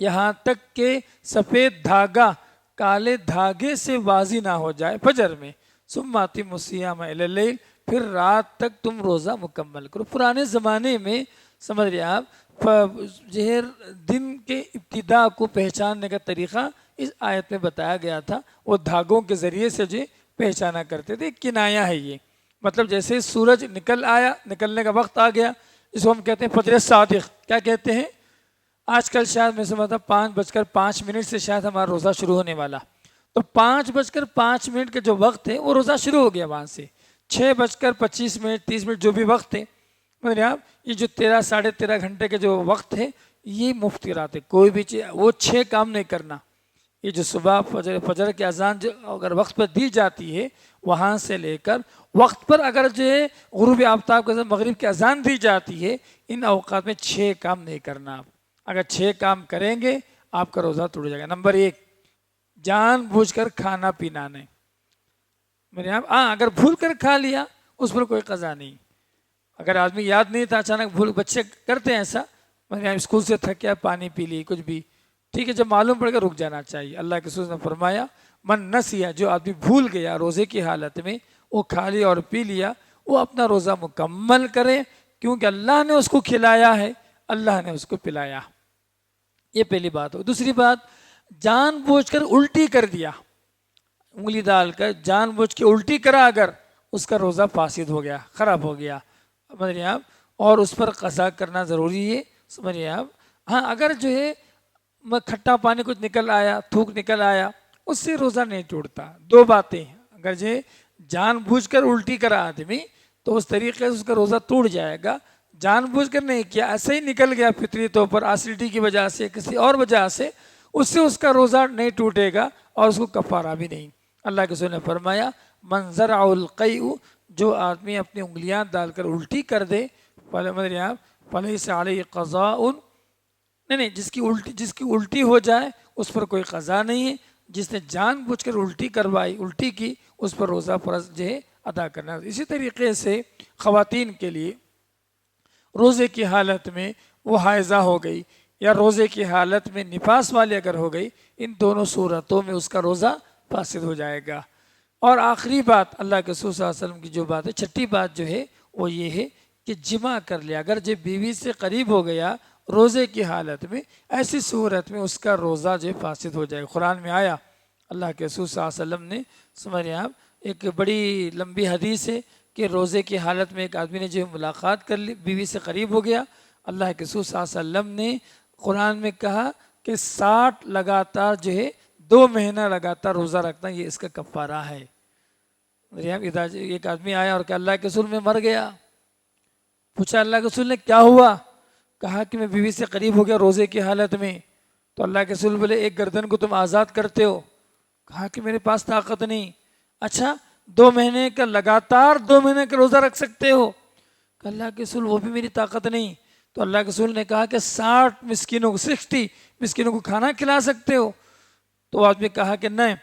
[SPEAKER 1] یہاں تک کہ سفید دھاگا کالے دھاگے سے واضح نہ ہو جائے فجر میں، ثم اتموا الصیام الی اللیل، پھر رات تک تم روزہ مکمل کرو۔ پرانے زمانے میں سمجھ رہے آپ، دن کے ابتدا کو پہچاننے کا طریقہ اس آیت میں بتایا گیا تھا، وہ دھاگوں کے ذریعے سے جو پہچانا کرتے تھے، کنایا ہے یہ، مطلب جیسے سورج نکلنے کا وقت آ گیا، اس کو ہم کہتے ہیں فجر صادق، کیا کہتے ہیں؟ آج کل شاید میں سمجھتا 5:05 سے شاید ہمارا روزہ شروع ہونے والا، تو 5:05 کا جو وقت ہے وہ روزہ شروع ہو گیا، وہاں سے 6:25 30 جو بھی وقت ہے، آپ یہ جو 13-13.5 گھنٹے کے جو وقت ہے یہ مفطرات ہے، کوئی بھی چیز وہ 6 کام نہیں کرنا، یہ جو صبح فجر کی اذان جو اگر وقت پر دی جاتی ہے، وہاں سے لے کر وقت پر اگر جو ہے غروب آفتاب کے مغرب کی اذان دی جاتی ہے، ان اوقات میں 6 کام نہیں کرنا آپ، اگر 6 کام کریں گے آپ کا روزہ ٹوٹ جائے گا۔ نمبر 1، جان بوجھ کر کھانا پینا نہیں، اگر بھول کر کھا لیا اس پر کوئی قضا نہیں، اگر آدمی یاد نہیں تھا اچانک بچے کرتے ہیں ایسا، اسکول سے تھک گیا پانی پی لی کچھ بھی، ٹھیک ہے، جب معلوم پڑ گیا رک جانا چاہیے۔ اللہ کے رسول نے فرمایا من نسیا، جو آدمی بھول گیا روزے کی حالت میں، وہ کھا لیا اور پی لیا، وہ اپنا روزہ مکمل کرے، کیونکہ اللہ نے اس کو کھلایا ہے، اللہ نے اس کو پلایا۔ یہ پہلی بات ہو۔ دوسری بات، جان بوجھ کر الٹی کر دیا، انگلی ڈال کر جان بوجھ کے الٹی کرا، اگر اس کا روزہ فاسد ہو گیا، خراب ہو گیا، سمجھ رہے آپ، اور اس پر قضا کرنا ضروری ہے، سمجھ رہے آپ۔ ہاں اگر جو ہے کھٹا پانی کچھ نکل آیا، تھوک نکل آیا، اس سے روزہ نہیں ٹوٹتا۔ دو باتیں ہیں، اگر جو جان بوجھ کر الٹی کرا آدمی تو اس طریقے سے اس کا روزہ ٹوٹ جائے گا، جان بوجھ کر نہیں کیا، ایسے ہی نکل گیا فطری طور پر، ایسیڈیٹی کی وجہ سے، کسی اور وجہ سے، اس سے اس کا روزہ نہیں ٹوٹے گا اور اس کو کفارہ بھی نہیں۔ اللہ کے رسول نے فرمایا من زرع القیء، جو آدمی اپنی انگلیاں ڈال کر الٹی کر دے، فلیس علیہ قضاء، نہیں جس کی الٹی ہو جائے اس پر کوئی قضا نہیں ہے، جس نے جان بوجھ کر الٹی کروائی، الٹی کی، اس پر روزہ فرض جو ہے ادا کرنا۔ اسی طریقے سے خواتین کے لیے روزے کی حالت میں وہ حائضہ ہو گئی یا روزے کی حالت میں نفاس والی اگر ہو گئی، ان دونوں صورتوں میں اس کا روزہ فاسد ہو جائے گا۔ اور آخری بات اللہ کے رسول صلی اللہ علیہ وسلم کی جو بات ہے، چھٹی بات جو ہے وہ یہ ہے کہ جمع کر لیا، اگر جب بیوی سے قریب ہو گیا روزے کی حالت میں، ایسی صورت میں اس کا روزہ جو فاسد ہو جائے۔ قرآن میں آیا، اللہ کے رسول صلی اللہ علیہ وسلم نے، سمجھ رہے آپ، ایک بڑی لمبی حدیث ہے کہ روزے کی حالت میں ایک آدمی نے جو ملاقات کر لی، بیوی سے قریب ہو گیا، اللہ کے رسول صلی اللہ علیہ وسلم نے قرآن میں کہا کہ 60 لگاتار جو ہے 2 مہینہ لگاتار روزہ رکھنا، یہ اس کا کفارہ ہے۔ ایک آدمی آیا اور کہا اللہ کے رسول میں مر گیا، پوچھا اللہ کے رسول نے کیا ہوا؟ کہا کہ میں بیوی سے قریب ہو گیا روزے کی حالت میں، تو اللہ کے رسول بولے ایک گردن کو تم آزاد کرتے ہو؟ کہا کہ میرے پاس طاقت نہیں۔ اچھا 2 مہینے کا لگاتار 2 مہینے کا روزہ رکھ سکتے ہو؟ کہ اللہ کے رسول وہ بھی میری طاقت نہیں۔ تو اللہ کے رسول نے کہا کہ 60 مسکینوں کو 60 مسکینوں کو کھانا کھلا سکتے ہو؟ تو آدمی کہا کہ نہیں۔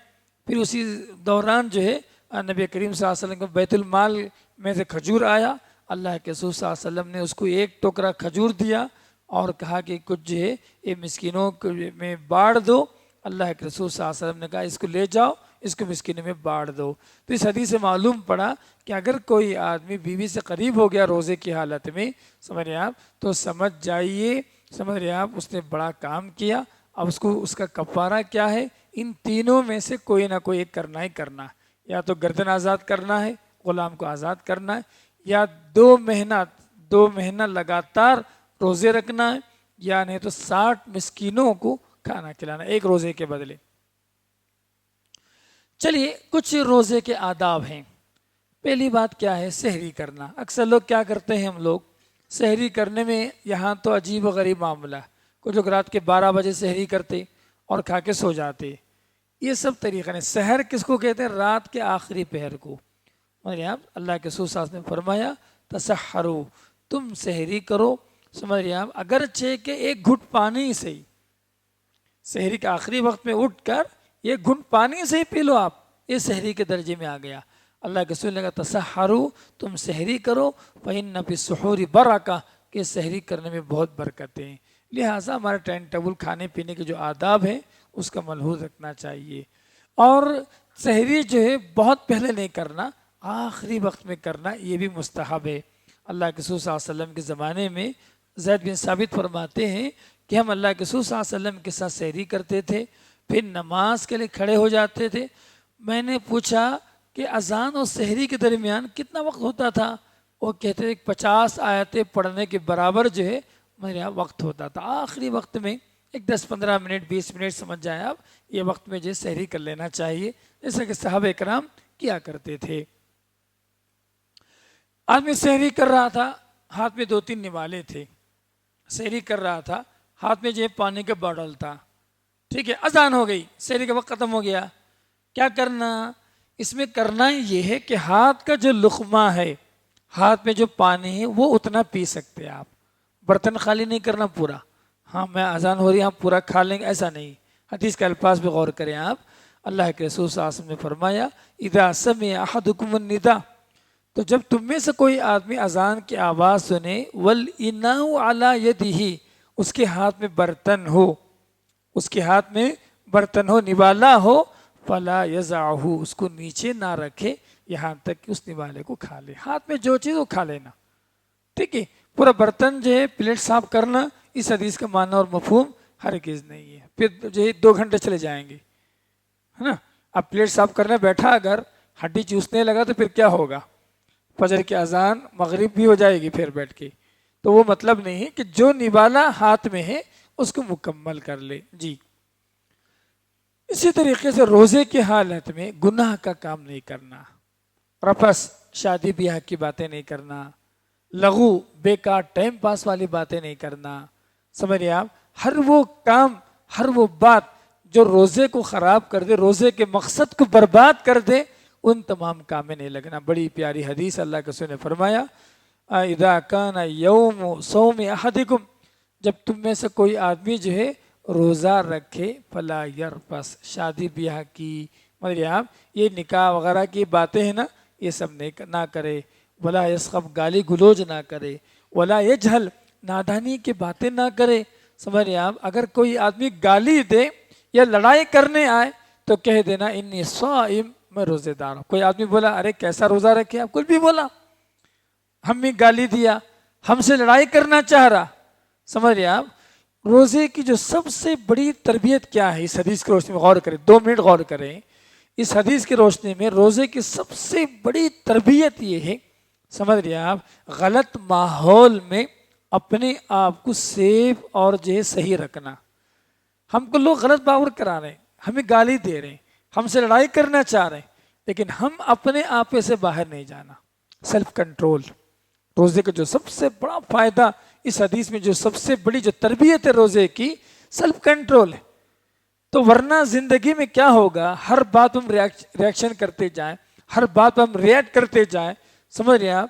[SPEAKER 1] پھر اسی دوران جو ہے نبی کریم صلی اللہ علیہ وسلم کو بیت المال میں سے کھجور آیا، اللہ کے رسول صلی اللہ علیہ وسلم نے اس کو ایک ٹوکرا کھجور دیا اور کہا کہ کچھ جو ہے یہ مسکینوں میں بانٹ دو۔ اللہ کے رسول صلی اللہ علیہ وسلم نے کہا اس کو لے جاؤ، اس کو مسکینوں میں بانٹ دو۔ تو اس حدیث سے معلوم پڑا کہ اگر کوئی آدمی بیوی سے قریب ہو گیا روزے کی حالت میں، سمجھ رہے آپ، تو سمجھ جائیے، سمجھ رہے آپ، اس نے بڑا کام کیا۔ اب اس کا کفارہ کیا ہے؟ ان تینوں میں سے کوئی نہ کوئی ایک کرنا ہی کرنا ہے، یا تو گردن آزاد کرنا ہے، غلام کو آزاد کرنا ہے، یا 2 مہینہ لگاتار روزے رکھنا ہے، یا نہیں تو 60 مسکینوں کو کھانا کھلانا ایک روزے کے بدلے۔ چلیے کچھ روزے کے آداب ہیں۔ پہلی بات کیا ہے؟ سحری کرنا۔ اکثر لوگ کیا کرتے ہیں، ہم لوگ سحری کرنے میں یہاں تو عجیب و غریب معاملہ، کچھ لوگ رات کے 12 بجے سحری کرتے اور کھا کے سو جاتے۔ یہ سب طریقہ نہیں۔ سحر کس کو کہتے ہیں؟ رات کے آخری پہر کو۔ آپ اللہ کے رسول صلی اللہ علیہ وسلم نے فرمایا تسحروا، تم سحری کرو، سمجھ رہے آپ، اگرچہ کہ ایک گھٹ پانی سے ہی، سحری کے آخری وقت میں اٹھ کر ایک گھٹ پانی سے ہی پی لو آپ، یہ سحری کے درجے میں آ گیا۔ اللہ کے رسول نے کہا تسحروا، تم سحری کرو، فإن فی السحور برکہ، کہ سحری کرنے میں بہت برکتیں ہیں۔ لہٰذا ہمارا ٹائم ٹیبل کھانے پینے کے جو آداب ہیں اس کا ملحوظ رکھنا چاہیے۔ اور سحری جو ہے بہت پہلے نہیں کرنا، آخری وقت میں کرنا، یہ بھی مستحب ہے۔ اللہ کے رسول صلی اللہ علیہ وسلم کے زمانے میں زید بن ثابت فرماتے ہیں کہ ہم اللہ کے رسول صلی اللہ علیہ وسلم کے ساتھ سحری کرتے تھے، پھر نماز کے لیے کھڑے ہو جاتے تھے۔ میں نے پوچھا کہ اذان اور سحری کے درمیان کتنا وقت ہوتا تھا؟ وہ کہتے تھے 50 آیتیں پڑھنے کے برابر جو ہے میرے یہاں وقت ہوتا تھا۔ آخری وقت میں ایک 10-15 منٹ 20 منٹ سمجھ جائیں آپ، یہ وقت میں جو سحری کر لینا چاہیے، جیسا کہ صحابہ کرام کیا کرتے تھے۔ آدمی سحری کر رہا تھا، ہاتھ میں 2-3 نوالے تھے، سحری کر رہا تھا، ہاتھ میں جو پانی کا باٹل تھا، ٹھیک ہے، اذان ہو گئی، سحری کا وقت ختم ہو گیا، کیا کرنا؟ اس میں کرنا یہ ہے کہ ہاتھ کا جو لقمہ ہے، ہاتھ میں جو پانی ہے وہ اتنا پی سکتے آپ، برتن خالی نہیں کرنا پورا، ہاں میں اذان ہو رہی ہے ہم پورا کھا لیں گے، ایسا نہیں۔ حدیث کے الفاظ پہ غور کریں آپ، اللہ کے رسول صلی اللہ علیہ وسلم نے فرمایا اذا سمع احدکم النداء، تو جب تم میں سے کوئی آدمی اذان کی آواز سنے، والاناء علی یدہ، اس کے ہاتھ میں برتن ہو، اس کے ہاتھ میں برتن ہو، نوالا ہو، فلا یضعہ، اس کو نیچے نہ رکھے یہاں تک کہ اس نوالے کو کھا لے. ہاتھ میں جو چیز وہ کھا لینا. ٹھیک ہے. پورا برتن جو ہے پلیٹ صاف کرنا اس حدیث کا معنی اور مفہوم ہرگز نہیں ہے. پھر جو ہے 2 گھنٹے چلے جائیں گے ہے نا. اب پلیٹ صاف کرنے بیٹھا اگر ہڈی چوسنے لگا تو پھر کیا ہوگا؟ فجر کی اذان مغرب بھی ہو جائے گی پھر بیٹھ کے. تو وہ مطلب نہیں ہے کہ جو نوالا ہاتھ میں ہے اس کو مکمل کر لے. جی اسی طریقے سے روزے کی حالت میں گناہ کا کام نہیں کرنا. رفث، شادی بیاہ کی باتیں نہیں کرنا. لغو، بیکار ٹائم پاس والی باتیں نہیں کرنا. سمجھ رہے آپ؟ ہر وہ کام، ہر وہ بات جو روزے کو خراب کر دے، روزے کے مقصد کو برباد کر دے، ان تمام کام میں نہیں لگنا. بڑی پیاری حدیث اللہ کے رسول نے فرمایا اذا کان یوم صوم احدکم، جب تم میں سے کوئی آدمی جو ہے روزہ رکھے، فلا یرفث، شادی بیاہ کی مطلب آپ یہ نکاح وغیرہ کی باتیں ہیں نا، یہ سب نہ کرے. ولا یسخب، گالی گلوچ نہ کرے. ولا یجہل، نادانی کی باتیں نہ کرے. سمجھ رہے آپ؟ اگر کوئی آدمی گالی دے یا لڑائی کرنے آئے تو کہہ دینا انی صائم، میں روزے دار ہوں. کوئی آدمی بولا ارے کیسا روزہ رکھے آپ، کچھ بھی بولا، ہم بھی گالی دیا، ہم سے لڑائی کرنا چاہ رہا. سمجھ رہے آپ؟ روزے کی جو سب سے بڑی تربیت کیا ہے، اس حدیث کی روشنی میں غور کریں. 2 منٹ غور کریں. اس حدیث کی روشنی میں روزے کی سب سے بڑی تربیت یہ ہے، سمجھ رہے آپ، غلط ماحول میں اپنے آپ کو سیف اور جو ہے صحیح رکھنا. ہم کو لوگ غلط باور کرا رہے ہیں، ہمیں گالی دے رہے ہیں، ہم سے لڑائی کرنا چاہ رہے ہیں، لیکن ہم اپنے آپ سے باہر نہیں جانا. Self control. روزے کا جو سب سے بڑا فائدہ اس حدیث میں، جو سب سے بڑی جو تربیت ہے روزے کی، سیلف کنٹرول ہے. تو ورنہ زندگی میں کیا ہوگا، ہر بات ہم ریاکشن کرتے جائیں، ہر بات ہم ریئیکٹ کرتے جائیں، سمجھ رہے ہیں آپ،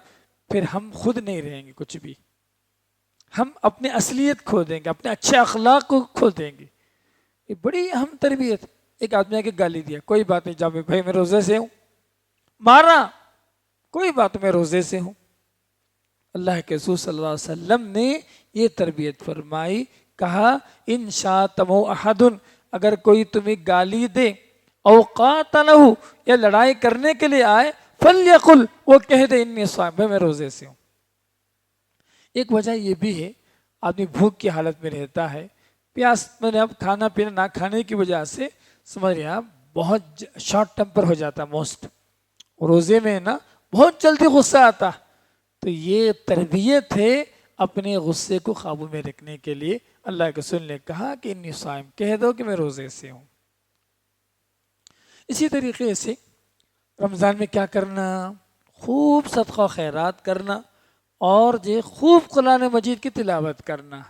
[SPEAKER 1] پھر ہم خود نہیں رہیں گے کچھ بھی. ہم اپنی اصلیت کھو دیں گے، اپنے اچھے اخلاق کو کھو دیں گے. یہ بڑی اہم تربیت. ایک آدمی آ کے گالی دیا، کوئی بات نہیں، جاؤ بھائی میں روزے سے ہوں. مارا، کوئی بات، میں روزے سے ہوں. اللہ کے رسول صلی اللہ علیہ وسلم نے یہ تربیت فرمائی. کہا ان شاتمو احد، اگر کوئی تمہیں گالی دے، او قاتلہ، یا لڑائی کرنے کے لیے آئے، فلیقل، وہ کہہ دے انی صائم، میں روزے سے ہوں. ایک وجہ یہ بھی ہے، آدمی بھوک کی حالت میں رہتا ہے، پیاس میں اب کھانا پینا نہ کھانے کی وجہ سے سمجھ رہے آپ بہت شارٹ ٹیمپر ہو جاتا موسٹ. روزے میں نا بہت جلدی غصہ آتا. تو یہ تربیت ہے اپنے غصے کو قابو میں رکھنے کے لیے. اللہ کے رسول نے کہا کہ انی صائم، کہہ دو کہ میں روزے سے ہوں. اسی طریقے سے رمضان میں کیا کرنا، خوب صدقہ خیرات کرنا، اور جو خوب قرآن مجید کی تلاوت کرنا.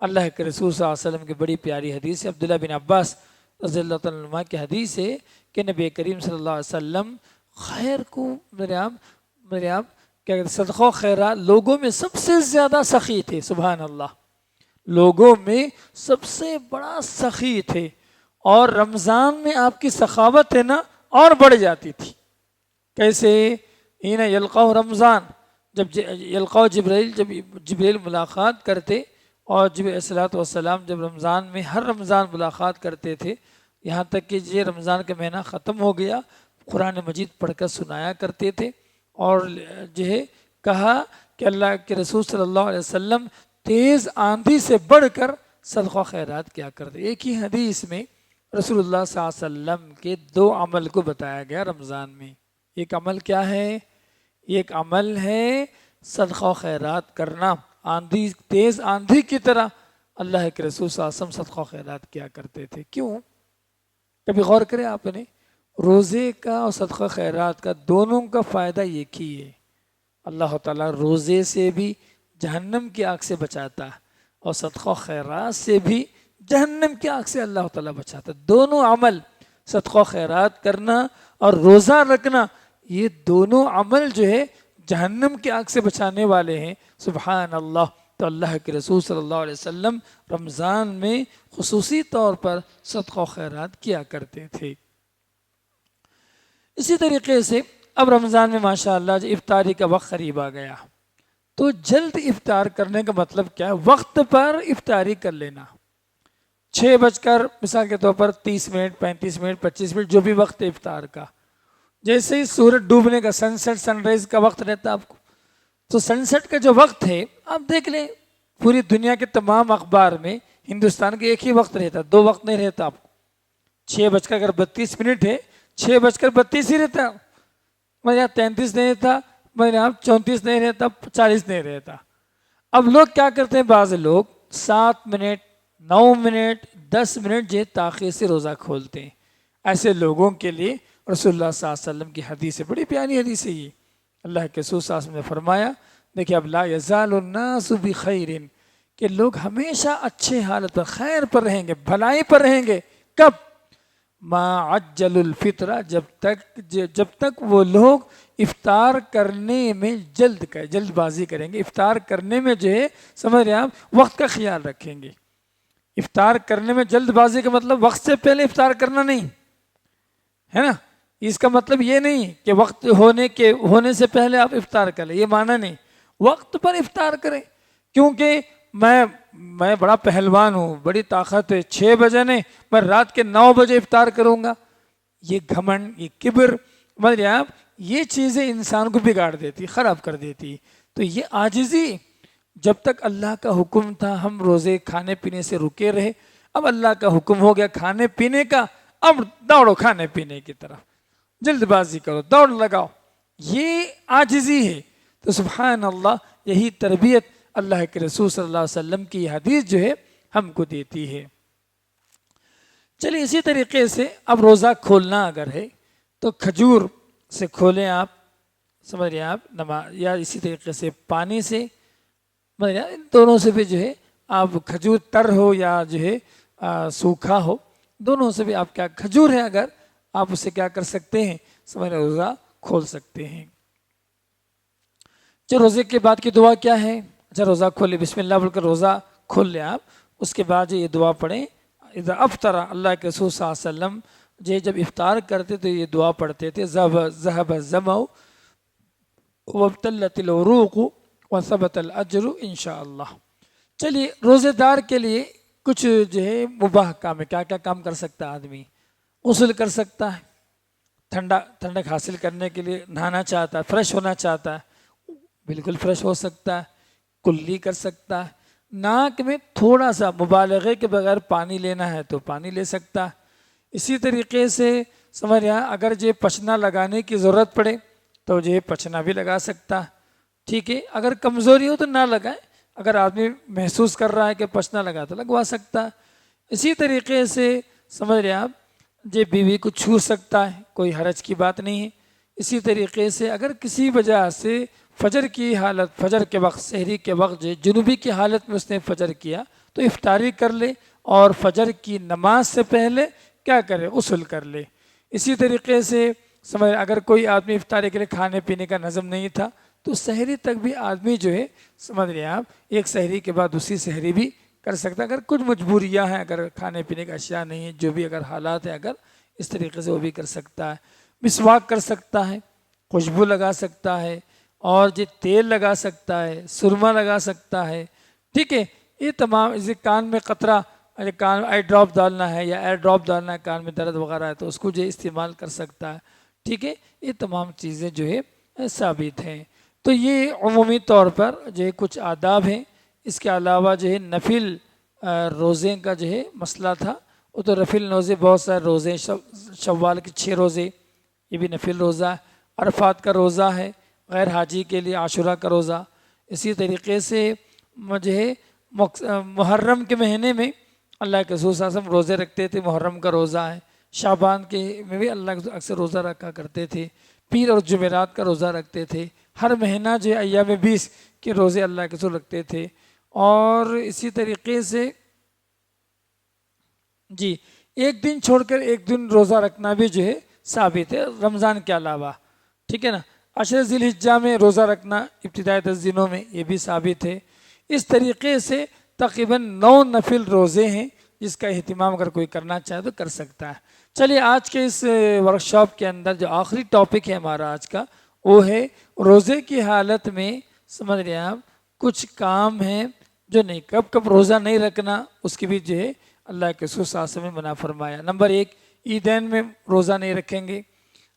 [SPEAKER 1] اللہ کے رسول صلی اللہ علیہ وسلم کی بڑی پیاری حدیث ہے، عبداللہ بن عباس رضی اللہ تعالیٰ عنہ کی حدیث ہے کہ نبی کریم صلی اللہ علیہ وسلم خیر کو میرے آپ کیا کہتے، صدقہ و خیرات لوگوں میں سب سے زیادہ سخی تھے. سبحان اللہ، لوگوں میں سب سے بڑا سخی تھے. اور رمضان میں آپ کی سخاوت ہے نا اور بڑھ جاتی تھی. کیسے؟ ہین یلقاہ رمضان، جب یلقاہ جبرائیل، جب جبرائیل ملاقات کرتے، اور جبرائیل علیہ الصلوۃ والسلام جب رمضان میں ہر رمضان ملاقات کرتے تھے، یہاں تک کہ یہ رمضان کا مہینہ ختم ہو گیا، قرآن مجید پڑھ کر سنایا کرتے تھے. اور جو ہے کہا کہ اللہ کے رسول صلی اللہ علیہ وسلم تیز آندھی سے بڑھ کر صدقہ خیرات کیا کرتے. ایک ہی حدیث میں رسول اللہ صلی اللہ علیہ وسلم کے 2 عمل کو بتایا گیا رمضان میں. ایک عمل کیا ہے؟ ایک عمل ہے صدقہ خیرات کرنا. آندھی، تیز آندھی کی طرح اللہ کے رسول صلی اللہ علیہ وسلم صدقہ خیرات کیا کرتے تھے. کیوں؟ کبھی غور کریں آپ نے، روزے کا اور صدقہ خیرات کا دونوں کا فائدہ ایک ہی ہے. اللہ تعالیٰ روزے سے بھی جہنم کی آگ سے بچاتا ہے، اور صدقہ خیرات سے بھی جہنم کی آگ سے اللہ تعالیٰ بچاتا ہے. دونوں عمل، صدقہ خیرات کرنا اور روزہ رکھنا، یہ دونوں عمل جو ہے جہنم کی آگ سے بچانے والے ہیں. سبحان اللہ. تو اللہ کے رسول صلی اللہ علیہ وسلم رمضان میں خصوصی طور پر صدقہ و خیرات کیا کرتے تھے. اسی طریقے سے اب رمضان میں ماشاءاللہ جو افطاری کا وقت قریب آ گیا، تو جلد افطار کرنے کا مطلب کیا ہے؟ وقت پر افطاری کر لینا. 6 بج کر مثال کے طور پر 30 منٹ 35 منٹ 25 منٹ جو بھی وقت ہے افطار کا، جیسے ہی سورج ڈوبنے کا سن سیٹ سن رائز کا وقت رہتا ہے آپ کو، تو سن سیٹ کا جو وقت ہے آپ دیکھ لیں پوری دنیا کے تمام اخبار میں ہندوستان کے ایک ہی وقت رہتا ہے، 2 وقت نہیں رہتا آپ کو۔ 6 بج کر اگر 32 منٹ ہے 6 بج کر 32 ہی رہتا، میرے یہاں 33 نہیں رہتا، میرے یہاں 34 نہیں رہتا، 40 نہیں رہتا۔ اب لوگ کیا کرتے ہیں، بعض لوگ 7 منٹ 9 منٹ 10 منٹ جو تاخیر سے روزہ کھولتے ہیں۔ ایسے لوگوں کے لیے رسول اللہ صلی اللہ علیہ وسلم کی حدیث ہے، بڑی پیاری حدیث ہے یہ۔ اللہ کے رسول صلی اللہ علیہ وسلم نے فرمایا، دیکھیں اب لا یزال الناس بخیر، کہ لوگ ہمیشہ اچھے حالت پر خیر پر رہیں گے، بھلائی پر رہیں گے۔ کب؟ ما عجل الفطرہ، جب تک وہ لوگ افطار کرنے میں جلد بازی کریں گے، افطار کرنے میں جو ہے سمجھ رہے ہیں آپ وقت کا خیال رکھیں گے۔ افطار کرنے میں جلد بازی کا مطلب وقت سے پہلے افطار کرنا نہیں ہے نا، اس کا مطلب یہ نہیں کہ وقت ہونے سے پہلے آپ افطار کر لیں، یہ معنی نہیں، وقت پر افطار کریں۔ کیونکہ میں بڑا پہلوان ہوں، بڑی طاقت ہے، 6 بجے نہیں میں رات کے 9 بجے افطار کروں گا، یہ گھمنڈ، یہ کبر، سمجھ رہے آپ، یہ چیزیں انسان کو بگاڑ دیتی، خراب کر دیتی۔ تو یہ عاجزی، جب تک اللہ کا حکم تھا ہم روزے کھانے پینے سے رکے رہے، اب اللہ کا حکم ہو گیا کھانے پینے کا، اب دوڑو کھانے پینے کی طرف، جلد بازی کرو، دوڑ لگاؤ، یہ عاجزی ہے۔ تو سبحان اللہ، یہی تربیت اللہ کے رسول صلی اللہ علیہ وسلم کی حدیث جو ہے ہم کو دیتی ہے۔ چلیے اسی طریقے سے اب روزہ کھولنا اگر ہے تو کھجور سے کھولیں آپ، سمجھ رہے ہیں آپ، یا اسی طریقے سے پانی سے، ان دونوں سے بھی جو ہے آپ کھجور تر ہو یا جو ہے سوکھا ہو، دونوں سے بھی آپ کیا، کھجور ہے اگر آپ اسے کیا کر سکتے ہیں، سمجھ رہے روزہ کھول سکتے ہیں۔ جو روزے کے بعد کی دعا کیا ہے؟ اچھا روزہ کھولے، بسم اللہ بول کر روزہ کھول لیں آپ، اس کے بعد یہ دعا پڑھیں، اذا افطر، اللہ کے رسول صلی اللہ علیہ وسلم جب افطار کرتے تو یہ دعا پڑھتے تھے، ذهب الظمأ وابتلت العروق وثبت الاجر انشاءاللہ۔ چلیے روزے دار کے لیے کچھ جو ہے مباح کام ہے، کیا کیا کام کر سکتا ہے آدمی؟ غسل کر سکتا ہے، ٹھنڈک حاصل کرنے کے لیے نہانا چاہتا ہے، فریش ہونا چاہتا ہے، بالکل فریش ہو سکتا ہے، کلی کر سکتا ہے، ناک میں تھوڑا سا مبالغے کے بغیر پانی لینا ہے تو پانی لے سکتا ہے۔ اسی طریقے سے سمجھ رہے ہیں اگر جو پچنا لگانے کی ضرورت پڑے تو جو پچنا بھی لگا سکتا ہے، ٹھیک ہے، اگر کمزوری ہو تو نہ لگائے، اگر آدمی محسوس کر رہا ہے کہ پچنا لگا تو لگوا سکتا ہے۔ اسی طریقے سے سمجھ رہے ہیں آپ بیوی کو چھو سکتا ہے، کوئی حرج کی بات نہیں ہے۔ اسی طریقے سے اگر کسی وجہ سے فجر کی حالت، فجر کے وقت، سحری کے وقت جنوبی کی حالت میں اس نے فجر کیا تو افطاری کر لے، اور فجر کی نماز سے پہلے کیا کرے، غسل کر لے۔ اسی طریقے سے سمجھ اگر کوئی آدمی افطاری کے لیے کھانے پینے کا نظم نہیں تھا تو سحری تک بھی آدمی جو ہے سمجھ رہے ہیں آپ ایک سحری کے بعد دوسری سحری بھی کر سکتا ہے، اگر کچھ مجبوریاں ہیں، اگر کھانے پینے کا اشیاء نہیں ہے، جو بھی اگر حالات ہیں، اگر اس طریقے سے وہ بھی کر سکتا ہے۔ مسواک کر سکتا ہے، خوشبو لگا سکتا ہے، اور تیل لگا سکتا ہے، سرما لگا سکتا ہے، ٹھیک ہے، یہ تمام، کان میں قطرہ، کان آئی ڈراپ ڈالنا ہے یا ایئر ڈراپ ڈالنا ہے، کان میں درد وغیرہ ہے تو اس کو استعمال کر سکتا ہے، ٹھیک ہے، یہ تمام چیزیں جو ہے ثابت ہیں۔ تو یہ عمومی طور پر کچھ آداب ہیں۔ اس کے علاوہ نفل روزے کا مسئلہ تھا، وہ تو نفل روزے بہت سارے روزے، شوال کے 6 روزے، یہ بھی نفل روزہ ہے، عرفات کا روزہ ہے، غیر حاجی کے لیے عاشورہ کا روزہ۔ اسی طریقے سے محرم کے مہینے میں اللہ کے رسول صلی اللہ علیہ وسلم روزے رکھتے تھے، محرم کا روزہ ہے۔ شعبان کے میں بھی اللہ کے اکثر روزہ رکھا کرتے تھے، پیر اور جمعرات کا روزہ رکھتے تھے، ہر مہینہ ایام 20 کے روزے اللہ کے رسول رکھتے تھے۔ اور اسی طریقے سے ایک دن چھوڑ کر ایک دن روزہ رکھنا بھی ثابت ہے رمضان کے علاوہ، ٹھیک ہے نا۔ عشر ذی الحجہ میں روزہ رکھنا ابتدائی 10 دنوں میں، یہ بھی ثابت ہے۔ اس طریقے سے تقریباً 9 نفل روزے ہیں جس کا اہتمام اگر کوئی کرنا چاہے تو کر سکتا ہے۔ چلیے آج کے اس ورکشاپ کے اندر جو آخری ٹاپک ہے ہمارا آج کا، وہ ہے روزے کی حالت میں سمجھ رہے ہیں آپ کچھ کام ہیں جو نہیں، کب روزہ نہیں رکھنا، اس کی بھی اللہ کے رسول صلی اللہ علیہ وسلم نے منع فرمایا۔ نمبر 1، عیدین میں روزہ نہیں رکھیں گے۔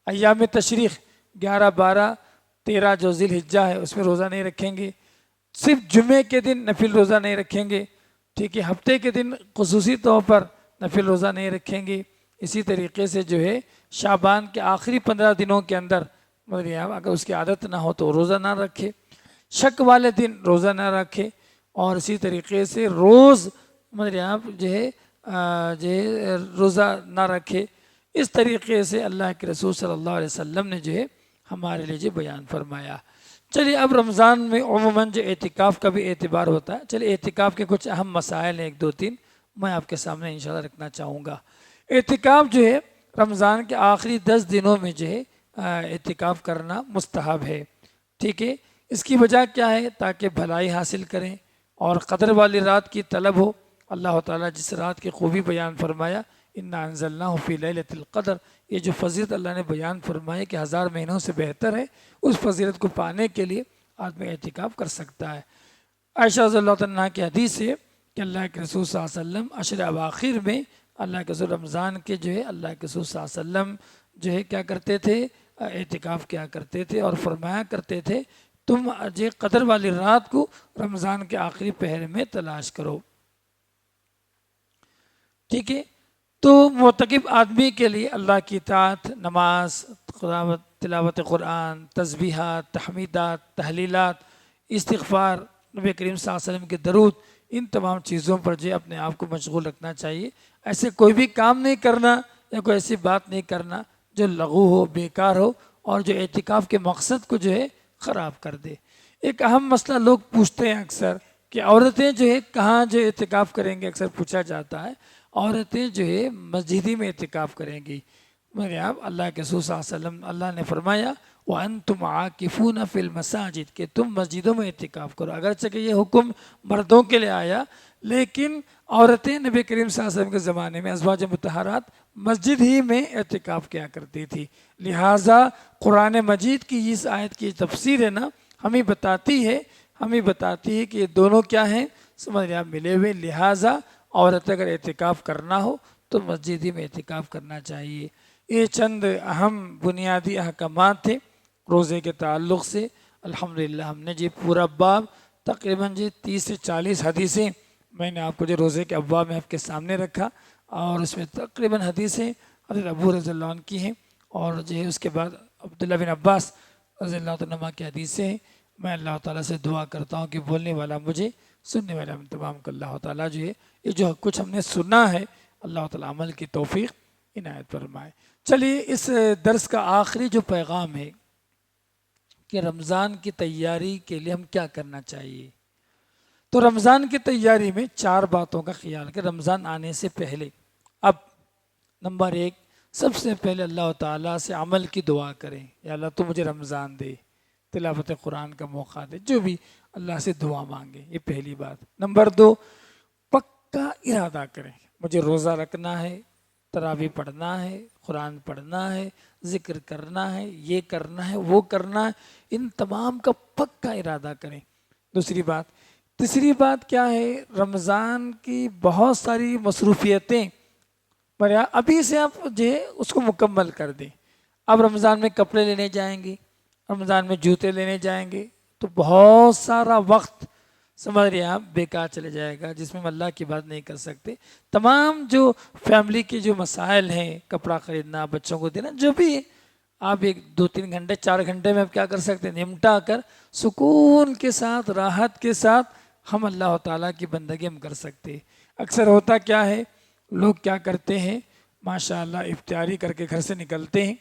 [SPEAKER 1] ایام تشریق 11، 12، 13 جو ذی الحجہ ہے اس میں روزہ نہیں رکھیں گے۔ صرف جمعے کے دن نفل روزہ نہیں رکھیں گے، ٹھیک ہے، ہفتے کے دن خصوصی طور پر نفل روزہ نہیں رکھیں گے۔ اسی طریقے سے جو ہے شعبان کے آخری 15 دنوں کے اندر اگر اس کی عادت نہ ہو تو روزہ نہ رکھے، شک والے دن روزہ نہ رکھے، اور اسی طریقے سے روز جو ہے روزہ نہ رکھے۔ اس طریقے سے اللہ کے رسول صلی اللہ علیہ وسلم نے جو ہے ہمارے لیے جو بیان فرمایا۔ چلیے اب رمضان میں عموماً جو اعتکاف کا بھی اعتبار ہوتا ہے، چلیے اعتکاف کے کچھ اہم مسائل ہیں، 1، 2، 3 میں آپ کے سامنے انشاءاللہ رکھنا چاہوں گا۔ اعتکاف جو ہے رمضان کے آخری 10 دنوں میں جو ہے اعتکاف کرنا مستحب ہے، ٹھیک ہے۔ اس کی وجہ کیا ہے؟ تاکہ بھلائی حاصل کریں اور قدر والی رات کی طلب ہو۔ اللہ تعالیٰ جس رات کی خوبی بیان فرمایا، اِنَّا أَنزَلْنَاهُ فِي لَيْلَةِ الْقَدْرِ، یہ جو فضیلت اللہ نے بیان فرمائی کہ 1000 مہینوں سے بہتر ہے، اس فضیلت کو پانے کے لیے آدمی اعتکاف کر سکتا ہے۔ عائشہ رضی اللہ عنہا کی حدیث ہے کہ اللہ کے رسول صلی اللہ علیہ وسلم عشر اواخر میں اللہ کے رسول رمضان کے جو ہے اللہ کے رسول صلی اللہ علیہ وسلم جو ہے کیا کرتے تھے؟ اعتکاف کیا کرتے تھے اور فرمایا کرتے تھے تم جو قدر والی رات کو رمضان کے آخری پہر میں تلاش کرو، ٹھیک ہے۔ تو معتکف آدمی کے لیے اللہ کی اطاعت، نماز، تلاوت قرآن، تسبیحات، تحمیدات، تحلیلات، استغفار، نبی کریم صلی اللہ علیہ وسلم کے درود، ان تمام چیزوں پر جو اپنے آپ کو مشغول رکھنا چاہیے۔ ایسے کوئی بھی کام نہیں کرنا یا کوئی ایسی بات نہیں کرنا جو لغو ہو، بیکار ہو اور جو اعتکاف کے مقصد کو جو ہے خراب کر دے۔ ایک اہم مسئلہ لوگ پوچھتے ہیں اکثر کہ عورتیں جو ہے کہاں جو اعتکاف کریں گے، اکثر پوچھا جاتا ہے۔ عورتیں جو ہے مسجد میں اعتکاف کریں گی۔ اللہ کے رسول صلی اللہ علیہ وسلم اللہ نے فرمایا وَأَنْتُمْ عَاكِفُونَ فِي الْمَسَاجِدِ کہ تم مسجدوں میں اعتکاف کرو۔ اگرچہ کہ یہ حکم مردوں کے لیے آیا، لیکن عورتیں نبی کریم صلی اللہ علیہ وسلم کے زمانے میں ازواج مطہرات مسجد ہی میں اعتکاف کیا کرتی تھی۔ لہٰذا قرآن مجید کی اس آیت کی تفسیر ہے نا ہمیں بتاتی ہے کہ یہ دونوں کیا ہیں، سمجھ رہے آپ، ملے ہوئے۔ لہٰذا عورت اگر اعتکاف کرنا ہو تو مسجد ہی میں اعتکاف کرنا چاہیے۔ یہ چند اہم بنیادی احکامات تھے روزے کے تعلق سے۔ الحمدللہ ہم نے جی پورا باب تقریباً 30 سے 40 حدیثیں میں نے آپ کو جو روزے کے ابواب میں آپ کے سامنے رکھا، اور اس میں تقریباً حدیثیں حضرت ابو رضی اللہ عنہ کی ہیں، اور جو ہے اس کے بعد عبداللہ بن عباس رضی اللہ عنہ کی حدیثیں ہیں۔ میں اللہ تعالیٰ سے دعا کرتا ہوں کہ بولنے والا مجھے، سننے والا ہم تمام کو اللہ تعالیٰ جو ہے یہ جو کچھ ہم نے سنا ہے اللہ تعالیٰ عمل کی توفیق عنایت فرمائے۔ چلیے اس درس کا آخری جو پیغام ہے کہ رمضان کی تیاری کے لیے ہم کیا کرنا چاہیے، تو رمضان کی تیاری میں 4 باتوں کا خیال کہ رمضان آنے سے پہلے اب نمبر 1 سب سے پہلے اللہ تعالیٰ سے عمل کی دعا کریں، یا اللہ تو مجھے رمضان دے، تلاوت قرآن کا موقع دے، جو بھی اللہ سے دعا مانگے، یہ پہلی بات۔ نمبر 2 پکا ارادہ کریں، مجھے روزہ رکھنا ہے، تراویح پڑھنا ہے، قرآن پڑھنا ہے، ذکر کرنا ہے، یہ کرنا ہے، وہ کرنا ہے، ان تمام کا پکا ارادہ کریں۔ تیسری بات کیا ہے، رمضان کی بہت ساری مصروفیتیں ابھی سے آپ جو ہے اس کو مکمل کر دیں۔ اب رمضان میں کپڑے لینے جائیں گے، رمضان میں جوتے لینے جائیں گے، تو بہت سارا وقت سمجھ رہے ہیں آپ بیکار چلے جائے گا، جس میں ہم اللہ کی بات نہیں کر سکتے۔ تمام جو فیملی کے جو مسائل ہیں، کپڑا خریدنا، بچوں کو دینا، جو بھی آپ 1، 2، 3 گھنٹے 4 گھنٹے میں آپ کیا کر سکتے ہیں، نمٹا کر سکون کے ساتھ، راحت کے ساتھ ہم اللہ تعالیٰ کی بندگی ہم کر سکتے۔ اکثر ہوتا کیا ہے، لوگ کیا کرتے ہیں، ماشاءاللہ افطاری کر کے گھر سے نکلتے ہیں،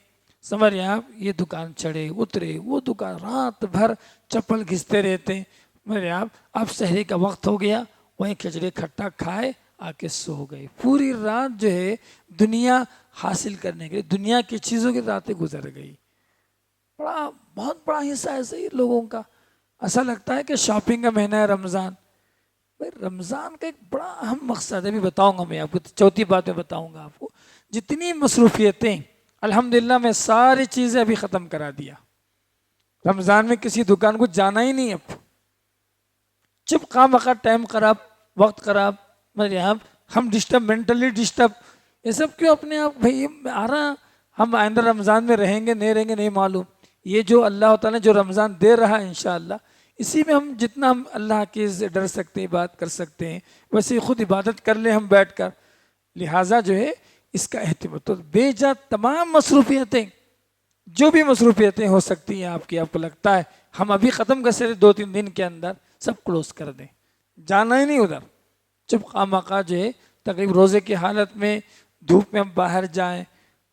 [SPEAKER 1] سمجھ رہے ہیں آپ، یہ دکان چڑھے اترے، وہ دکان، رات بھر چپل گھستے رہتے ہیں، میرے آپ اب سحری کا وقت ہو گیا، وہیں کھچڑی کھٹا کھائے آ کے سو گئے۔ پوری رات جو ہے دنیا حاصل کرنے کے لیے، دنیا کی چیزوں کی راتیں گزر گئی۔ بہت بڑا حصہ ایسے ہی لوگوں کا، ایسا لگتا ہے کہ شاپنگ کا مہینہ ہے رمضان۔ رمضان کا ایک بڑا اہم مقصد ہے، بھی بتاؤں گا میں آپ کو، چوتھی بات میں بتاؤں گا آپ کو۔ جتنی مصروفیتیں، الحمدللہ میں ساری چیزیں ابھی ختم کرا دیا۔ رمضان میں کسی دکان کو جانا ہی نہیں، اب چپ خواہ مخواہ ٹائم خراب، وقت خراب، میرے یہاں ہم ڈسٹرب، مینٹلی ڈسٹرب، یہ سب کیوں اپنے آپ؟ بھائی آ رہا، ہم آئندہ رمضان میں رہیں گے نہیں رہیں گے نہیں معلوم. یہ جو اللہ تعالیٰ نے جو رمضان دے رہا ہے انشاءاللہ، اسی میں ہم جتنا ہم اللہ کے سے ڈر سکتے ہیں، بات کر سکتے ہیں، ویسے ہی خود عبادت کر لیں ہم بیٹھ کر. لہٰذا جو ہے اس کا اہتمام، تو بے جا تمام مصروفیتیں، جو بھی مصروفیتیں ہو سکتی ہیں آپ کی، آپ کو لگتا ہے ہم ابھی ختم کر سکتے 2-3 دن کے اندر، سب کلوز کر دیں، جانا ہی نہیں ادھر. چپ خامخواہ جو ہے تقریب روزے کی حالت میں دھوپ میں ہم باہر جائیں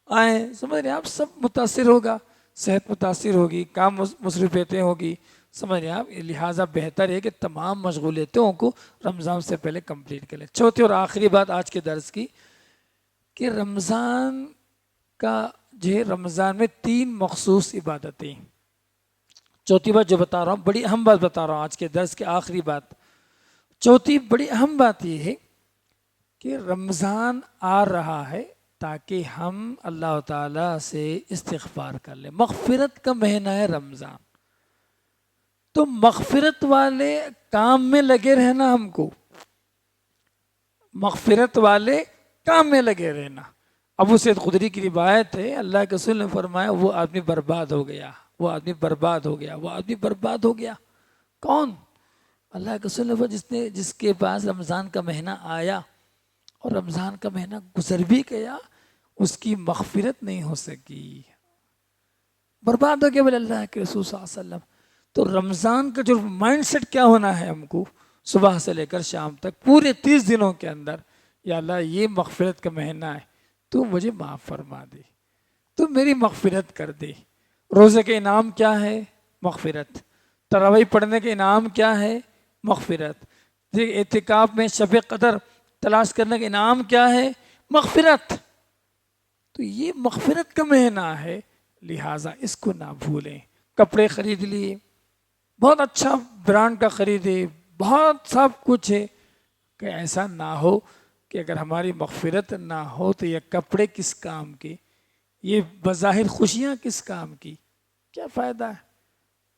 [SPEAKER 1] آئیں، سمجھ رہے ہیں آپ، سب متاثر ہوگا، صحت متاثر ہوگی، کام مصروفیتیں ہوگی، سمجھ رہے ہیں آپ. لہٰذا بہتر ہے کہ تمام مشغولیتوں کو رمضان سے پہلے کمپلیٹ کر لیں. چوتھی اور آخری بات آج کے درس کی، کہ رمضان کا جو ہے، رمضان میں 3 مخصوص عبادتیں. چوتھی بات جو بتا رہا ہوں، بڑی اہم بات بتا رہا ہوں آج کے درس کی آخری بات. چوتھی بڑی اہم بات یہ ہے کہ رمضان آ رہا ہے تاکہ ہم اللہ تعالیٰ سے استغفار کر لیں. مغفرت کا مہینہ ہے رمضان، تو مغفرت والے کام میں لگے رہنا، ہم کو مغفرت والے کام میں لگے رہنا. ابو سعید خدری کی روایت ہے، اللہ کے رسول نے فرمایا وہ آدمی برباد ہو گیا، وہ آدمی برباد ہو گیا، وہ آدمی برباد ہو گیا. کون؟ اللہ کے رسول نے جس کے پاس رمضان کا مہینہ آیا اور رمضان کا مہینہ گزر بھی گیا، اس کی مغفرت نہیں ہو سکی، برباد ہو گیا. بولے اللہ کے رسول صلی اللہ علیہ وسلم. تو رمضان کا جو مائنڈ سیٹ کیا ہونا ہے ہم کو، صبح سے لے کر شام تک پورے 30 دنوں کے اندر، یا اللہ یہ مغفرت کا مہینہ ہے، تو مجھے معاف فرما دے، تو میری مغفرت کر دے. روزے کے انعام کیا ہے؟ مغفرت. تراویح پڑھنے کے انعام کیا ہے؟ مغفرت. اعتکاف میں شب قدر تلاش کرنے کا انعام کیا ہے؟ مغفرت. تو یہ مغفرت کا مہینہ ہے، لہٰذا اس کو نہ بھولیں. کپڑے خرید لیے، بہت اچھا برانڈ کا خریدے، بہت سب کچھ ہے، کہ ایسا نہ ہو کہ اگر ہماری مغفرت نہ ہو تو یہ کپڑے کس کام کے، یہ بظاہر خوشیاں کس کام کی، کیا فائدہ ہے.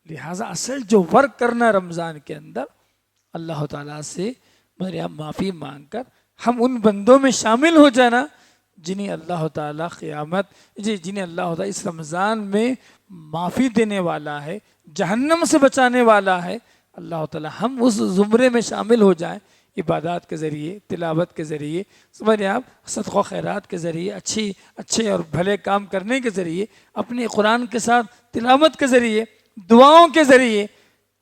[SPEAKER 1] لہٰذا اصل جو ورک کرنا رمضان کے اندر، اللہ تعالیٰ سے معافی مانگ کر ہم ان بندوں میں شامل ہو جانا جنہیں اللہ تعالیٰ جنہیں اللہ تعالیٰ اس رمضان میں معافی دینے والا ہے، جہنم سے بچانے والا ہے. اللہ تعالیٰ ہم اس زمرے میں شامل ہو جائیں، عبادات کے ذریعے، تلاوت کے ذریعے، سمجھ رہے ہیں آپ، صدقہ و خیرات کے ذریعے، اچھے اور بھلے کام کرنے کے ذریعے، اپنے قرآن کے ساتھ تلاوت کے ذریعے، دعاؤں کے ذریعے.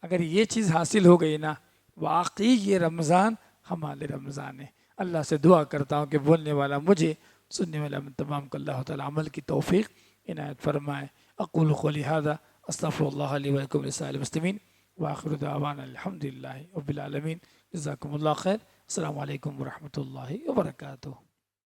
[SPEAKER 1] اگر یہ چیز حاصل ہو گئی نا، واقعی یہ رمضان ہمارے رمضان ہے. اللہ سے دعا کرتا ہوں کہ بولنے والا مجھے، سننے والا من تمام کو اللہ تعالیٰ عمل کی توفیق عنایت فرمائے. اقول قولی ھذا استغفر اللہ لی ولکم ولسائر المسلمین وآخر دعوانا الحمد للہ رب العالمین. جزاکم اللہ خیر. السلام علیکم ورحمۃ اللہ وبرکاتہ.